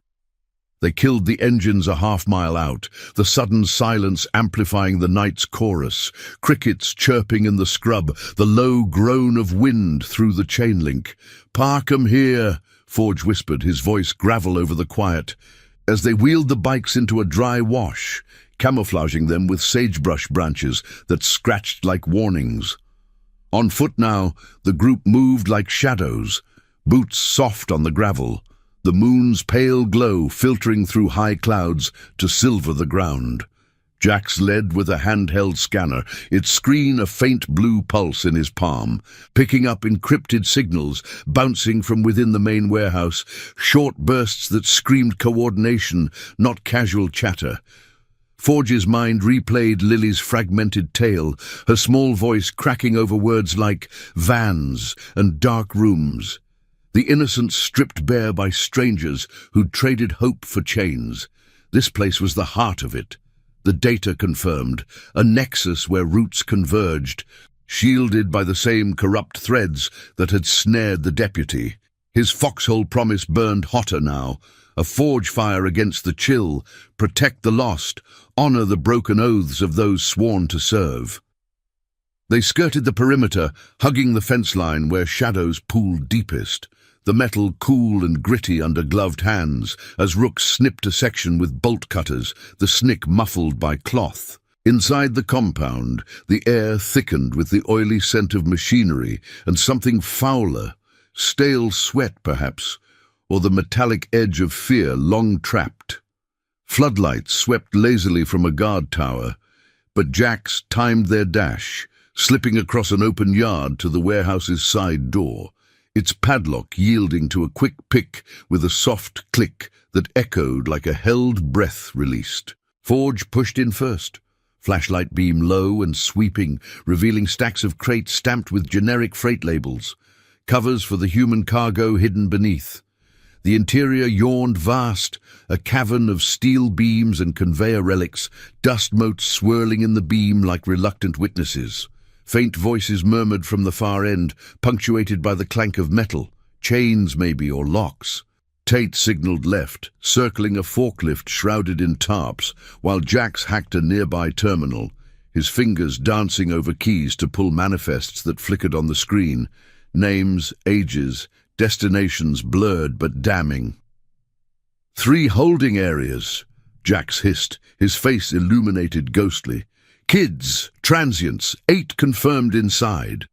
They killed the engines a half-mile out, the sudden silence amplifying the night's chorus, crickets chirping in the scrub, the low groan of wind through the chain link. "Park 'em here," Forge whispered, his voice gravel over the quiet, as they wheeled the bikes into a dry wash, camouflaging them with sagebrush branches that scratched like warnings. On foot now, the group moved like shadows, boots soft on the gravel, the moon's pale glow filtering through high clouds to silver the ground. Jax led with a handheld scanner, its screen a faint blue pulse in his palm, picking up encrypted signals bouncing from within the main warehouse, short bursts that screamed coordination, not casual chatter. Forge's mind replayed Lily's fragmented tale, her small voice cracking over words like vans and dark rooms. The innocents stripped bare by strangers who'd traded hope for chains. This place was the heart of it. The data confirmed, a nexus where roots converged, shielded by the same corrupt threads that had snared the deputy. His foxhole promise burned hotter now, a forge fire against the chill, protect the lost, honor the broken oaths of those sworn to serve. They skirted the perimeter, hugging the fence line where shadows pooled deepest, the metal cool and gritty under gloved hands, as Rooks snipped a section with bolt cutters, the snick muffled by cloth. Inside the compound, the air thickened with the oily scent of machinery and something fouler, stale sweat perhaps, or the metallic edge of fear long trapped. Floodlights swept lazily from a guard tower, but Jax timed their dash, slipping across an open yard to the warehouse's side door, its padlock yielding to a quick pick with a soft click that echoed like a held breath released. Forge pushed in first, flashlight beam low and sweeping, revealing stacks of crates stamped with generic freight labels, covers for the human cargo hidden beneath. The interior yawned vast, a cavern of steel beams and conveyor relics, dust motes swirling in the beam like reluctant witnesses. Faint voices murmured from the far end, punctuated by the clank of metal, chains maybe or locks. Tate signaled left, circling a forklift shrouded in tarps, while Jax hacked a nearby terminal, his fingers dancing over keys to pull manifests that flickered on the screen. Names, ages, destinations blurred but damning. 3 holding areas, Jax hissed, his face illuminated ghostly. Kids, transients, 8 confirmed inside.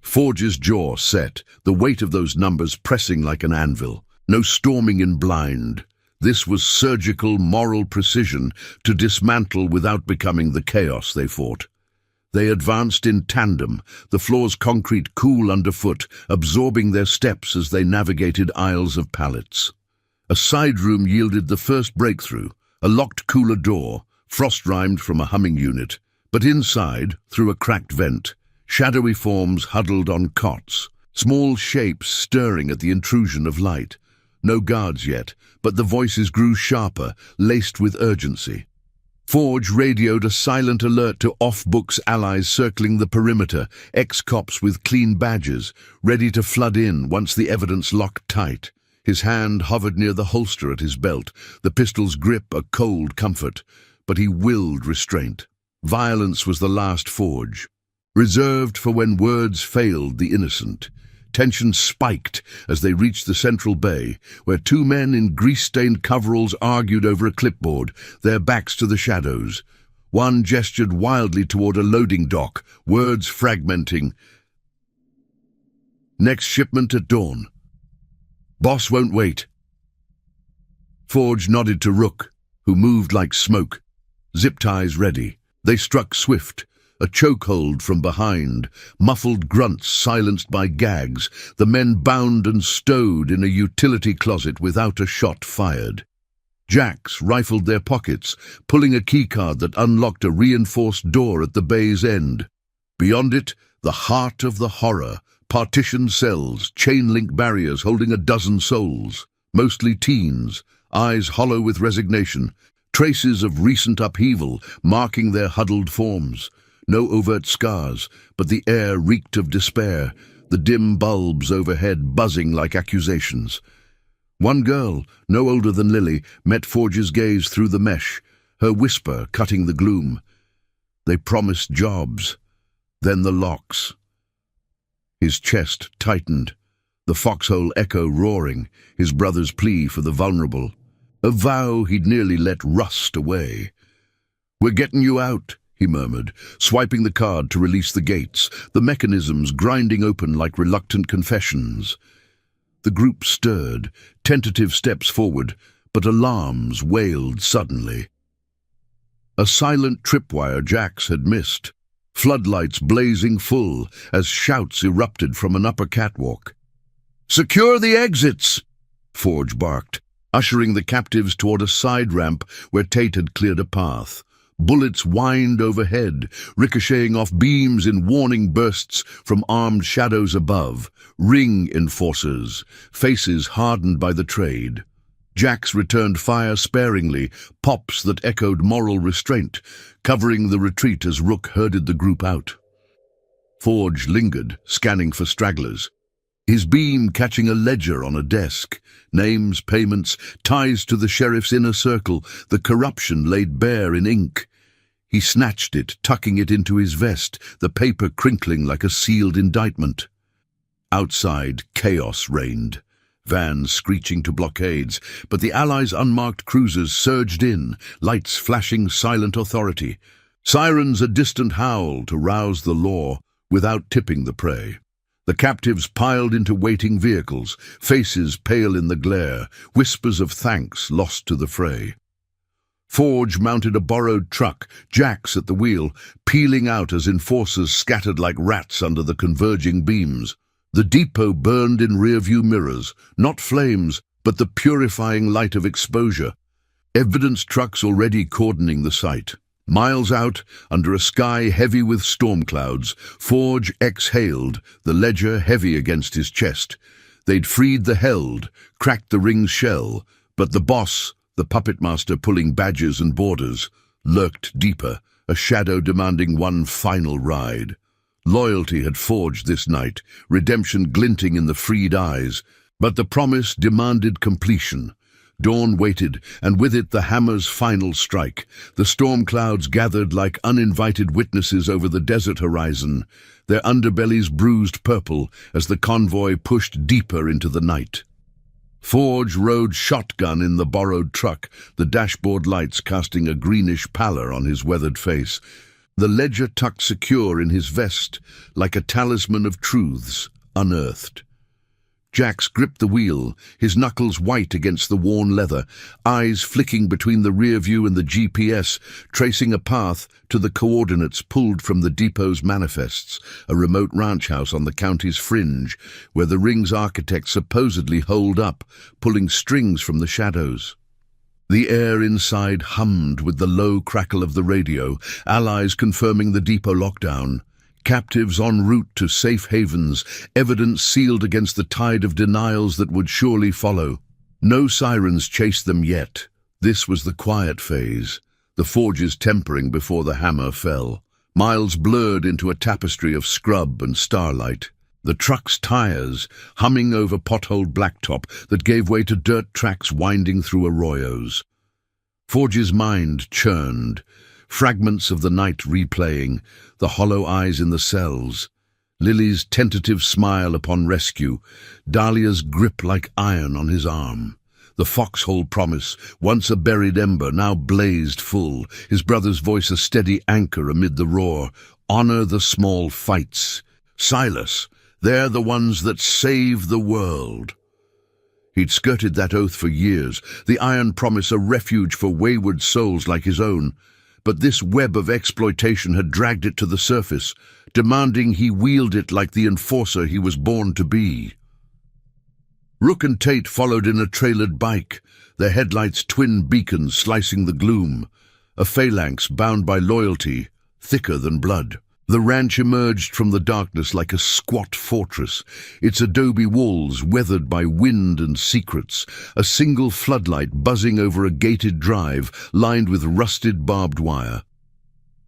Forge's jaw set, the weight of those numbers pressing like an anvil. No storming in blind. This was surgical, moral precision to dismantle without becoming the chaos they fought. They advanced in tandem, the floor's concrete cool underfoot, absorbing their steps as they navigated aisles of pallets. A side room yielded the first breakthrough, a locked cooler door, frost-rimed from a humming unit. But inside, through a cracked vent, shadowy forms huddled on cots, small shapes stirring at the intrusion of light. No guards yet, but the voices grew sharper, laced with urgency. Forge radioed a silent alert to off-books allies circling the perimeter, ex-cops with clean badges, ready to flood in once the evidence locked tight. His hand hovered near the holster at his belt, the pistol's grip a cold comfort, but he willed restraint. Violence was the last Forge, reserved for when words failed the innocent. Tension spiked as they reached the central bay, where 2 men in grease-stained coveralls argued over a clipboard, their backs to the shadows. One gestured wildly toward a loading dock, words fragmenting. "Next shipment at dawn. Boss won't wait." Forge nodded to Rook, who moved like smoke, zip ties ready. They struck swift, a chokehold from behind, muffled grunts silenced by gags, the men bound and stowed in a utility closet without a shot fired. Jax rifled their pockets, pulling a keycard that unlocked a reinforced door at the bay's end. Beyond it, the heart of the horror, partitioned cells, chain-link barriers holding a dozen souls, mostly teens, eyes hollow with resignation, traces of recent upheaval marking their huddled forms. No overt scars, but the air reeked of despair, the dim bulbs overhead buzzing like accusations. One girl, no older than Lily, met Forge's gaze through the mesh, her whisper cutting the gloom. They promised jobs, then the locks. His chest tightened, the foxhole echo roaring, his brother's plea for the vulnerable. A vow he'd nearly let rust away. "We're getting you out," he murmured, swiping the card to release the gates, the mechanisms grinding open like reluctant confessions. The group stirred, tentative steps forward, but alarms wailed suddenly. A silent tripwire Jax had missed, floodlights blazing full as shouts erupted from an upper catwalk. "Secure the exits!" Forge barked, ushering the captives toward a side ramp where Tate had cleared a path. Bullets whined overhead, ricocheting off beams in warning bursts from armed shadows above, ring enforcers, faces hardened by the trade. Jax returned fire sparingly, pops that echoed moral restraint, covering the retreat as Rook herded the group out. Forge lingered, scanning for stragglers, his beam catching a ledger on a desk. Names, payments, ties to the sheriff's inner circle, the corruption laid bare in ink. He snatched it, tucking it into his vest, the paper crinkling like a sealed indictment. Outside, chaos reigned, vans screeching to blockades, but the Allies' unmarked cruisers surged in, lights flashing silent authority. Sirens a distant howl to rouse the law without tipping the prey. The captives piled into waiting vehicles, faces pale in the glare, whispers of thanks lost to the fray. Forge mounted a borrowed truck, Jax at the wheel, peeling out as enforcers scattered like rats under the converging beams. The depot burned in rearview mirrors, not flames, but the purifying light of exposure. Evidence trucks already cordoning the site. Miles out, under a sky heavy with storm clouds, Forge exhaled, the ledger heavy against his chest. They'd freed the held, cracked the ring's shell, but the boss, the puppet master pulling badges and borders, lurked deeper, a shadow demanding one final ride. Loyalty had forged this night, redemption glinting in the freed eyes, but the promise demanded completion. Dawn waited, and with it the hammer's final strike. The storm clouds gathered like uninvited witnesses over the desert horizon, their underbellies bruised purple as the convoy pushed deeper into the night. Forge rode shotgun in the borrowed truck, the dashboard lights casting a greenish pallor on his weathered face. The ledger tucked secure in his vest, like a talisman of truths unearthed. Jax gripped the wheel, his knuckles white against the worn leather, eyes flicking between the rear view and the GPS, tracing a path to the coordinates pulled from the depot's manifests, a remote ranch house on the county's fringe, where the ring's architect supposedly holed up, pulling strings from the shadows. The air inside hummed with the low crackle of the radio, allies confirming the depot lockdown. Captives en route to safe havens, evidence sealed against the tide of denials that would surely follow. No sirens chased them yet. This was the quiet phase, the forges tempering before the hammer fell. Miles blurred into a tapestry of scrub and starlight. The truck's tires humming over potholed blacktop that gave way to dirt tracks winding through arroyos. Forge's mind churned, fragments of the night replaying, the hollow eyes in the cells, Lily's tentative smile upon rescue, Dahlia's grip like iron on his arm. The foxhole promise, once a buried ember, now blazed full, his brother's voice a steady anchor amid the roar. Honor the small fights. Silas, they're the ones that save the world. He'd skirted that oath for years, the iron promise a refuge for wayward souls like his own. But this web of exploitation had dragged it to the surface, demanding he wield it like the enforcer he was born to be. Rook and Tate followed in a trailered bike, their headlights twin beacons slicing the gloom, a phalanx bound by loyalty, thicker than blood. The ranch emerged from the darkness like a squat fortress, its adobe walls weathered by wind and secrets, a single floodlight buzzing over a gated drive lined with rusted barbed wire.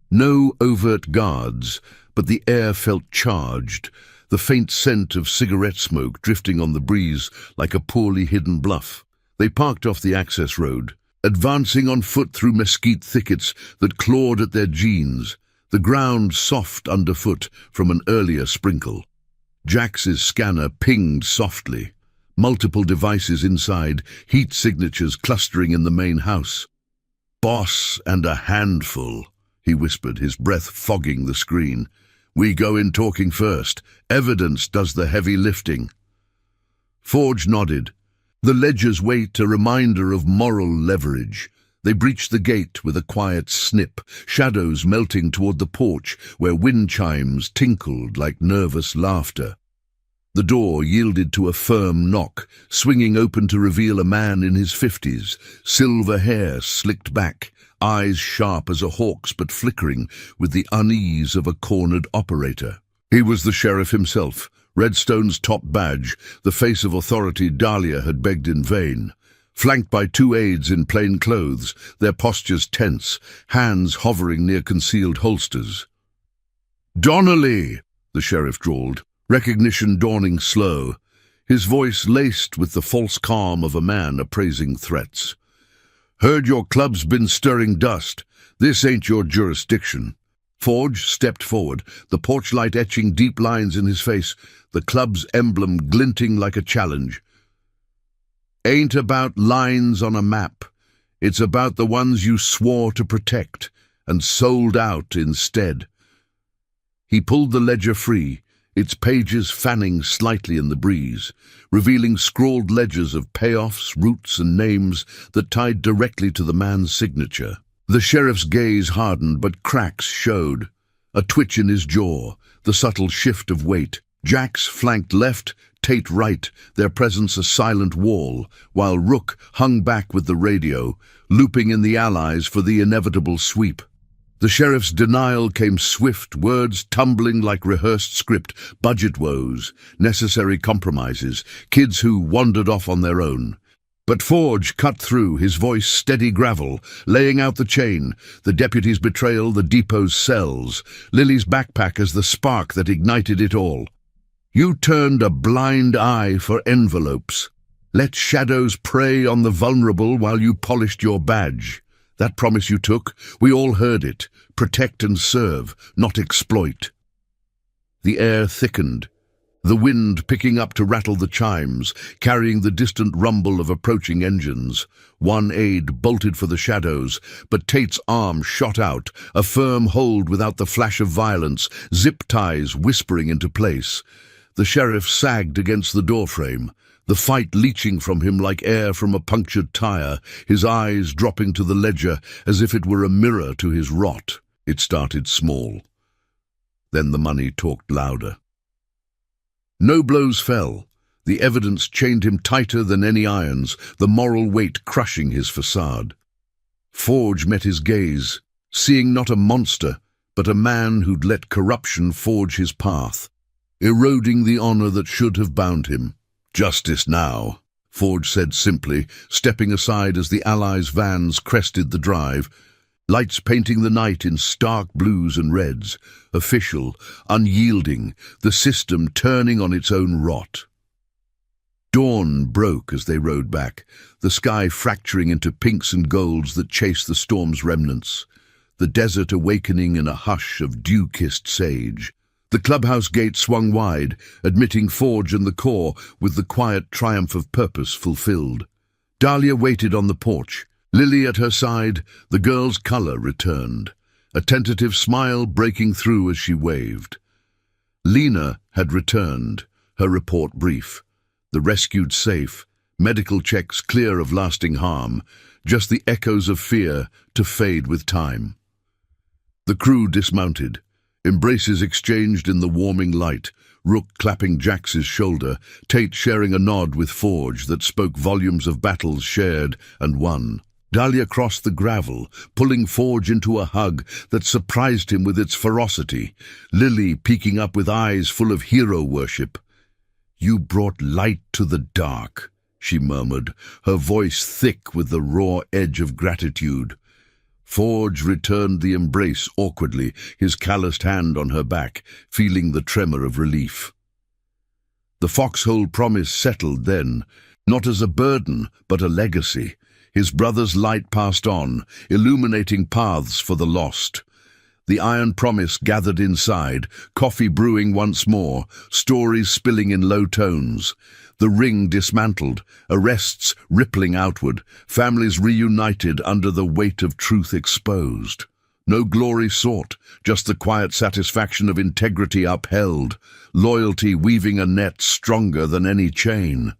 No overt guards, but the air felt charged, the faint scent of cigarette smoke drifting on the breeze like a poorly hidden bluff. They parked off the access road, advancing on foot through mesquite thickets that clawed at their jeans, the ground soft underfoot from an earlier sprinkle. Jax's scanner pinged softly. Multiple devices inside, heat signatures clustering in the main house. "Boss and a handful," he whispered, his breath fogging the screen. "We go in talking first. Evidence does the heavy lifting." Forge nodded. The ledger's weight a reminder of moral leverage. They breached the gate with a quiet snip, shadows melting toward the porch where wind chimes tinkled like nervous laughter. The door yielded to a firm knock, swinging open to reveal a man in his 50s, silver hair slicked back, eyes sharp as a hawk's but flickering with the unease of a cornered operator. He was the sheriff himself, Redstone's top badge, the face of authority Dahlia had begged in vain. Flanked by two aides in plain clothes, their postures tense, hands hovering near concealed holsters. "Donnelly," the sheriff drawled, recognition dawning slow, his voice laced with the false calm of a man appraising threats. "Heard your club's been stirring dust. This ain't your jurisdiction." Forge stepped forward, the porch light etching deep lines in his face, the club's emblem glinting like a challenge. "Ain't about lines on a map. It's about the ones you swore to protect and sold out instead." He pulled the ledger free, its pages fanning slightly in the breeze, revealing scrawled ledgers of payoffs, routes, and names that tied directly to the man's signature. The sheriff's gaze hardened, but cracks showed. A twitch in his jaw, the subtle shift of weight. Jax flanked left, Tate right, their presence a silent wall, while Rook hung back with the radio, looping in the allies for the inevitable sweep. The sheriff's denial came swift, words tumbling like rehearsed script, budget woes, necessary compromises, kids who wandered off on their own. But Forge cut through, his voice steady gravel, laying out the chain, the deputy's betrayal, the depot's cells, Lily's backpack as the spark that ignited it all. "You turned a blind eye for envelopes. Let shadows prey on the vulnerable while you polished your badge. That promise you took, we all heard it. Protect and serve, not exploit." The air thickened, the wind picking up to rattle the chimes, carrying the distant rumble of approaching engines. One aide bolted for the shadows, but Tate's arm shot out, a firm hold without the flash of violence, zip ties whispering into place. The sheriff sagged against the doorframe, the fight leaching from him like air from a punctured tire, his eyes dropping to the ledger as if it were a mirror to his rot. It started small. Then the money talked louder. No blows fell. The evidence chained him tighter than any irons, the moral weight crushing his facade. Forge met his gaze, seeing not a monster, but a man who'd let corruption forge his path, eroding the honor that should have bound him. "Justice now," Forge said simply, stepping aside as the Allies' vans crested the drive, lights painting the night in stark blues and reds, official, unyielding, the system turning on its own rot. Dawn broke as they rode back, the sky fracturing into pinks and golds that chased the storm's remnants, the desert awakening in a hush of dew-kissed sage. The clubhouse gate swung wide, admitting Forge and the Corps with the quiet triumph of purpose fulfilled. Dahlia waited on the porch, Lily at her side, the girl's color returned, a tentative smile breaking through as she waved. Lena had returned, her report brief. The rescued safe, medical checks clear of lasting harm, just the echoes of fear to fade with time. The crew dismounted, embraces exchanged in the warming light, Rook clapping Jax's shoulder, Tate sharing a nod with Forge that spoke volumes of battles shared and won. Dahlia crossed the gravel, pulling Forge into a hug that surprised him with its ferocity, Lily peeking up with eyes full of hero worship. "You brought light to the dark," she murmured, her voice thick with the raw edge of gratitude. Forge returned the embrace awkwardly, his calloused hand on her back, feeling the tremor of relief. The foxhole promise settled then, not as a burden, but a legacy. His brother's light passed on, illuminating paths for the lost. The iron promise gathered inside, coffee brewing once more, stories spilling in low tones. The ring dismantled, arrests rippling outward, families reunited under the weight of truth exposed. No glory sought, just the quiet satisfaction of integrity upheld, loyalty weaving a net stronger than any chain.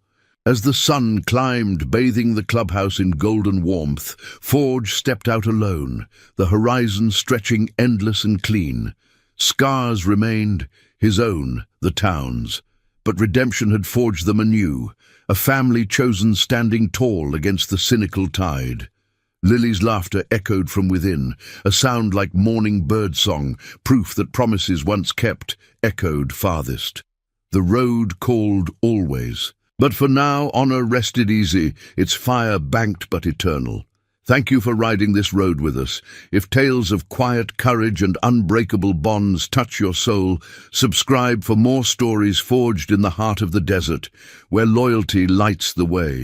As the sun climbed, bathing the clubhouse in golden warmth, Forge stepped out alone, the horizon stretching endless and clean. Scars remained, his own, the town's, but redemption had forged them anew, a family chosen standing tall against the cynical tide. Lily's laughter echoed from within, a sound like morning birdsong, proof that promises once kept echoed farthest. The road called always. But for now, honor rested easy, its fire banked but eternal. Thank you for riding this road with us. If tales of quiet courage and unbreakable bonds touch your soul, subscribe for more stories forged in the heart of the desert, where loyalty lights the way.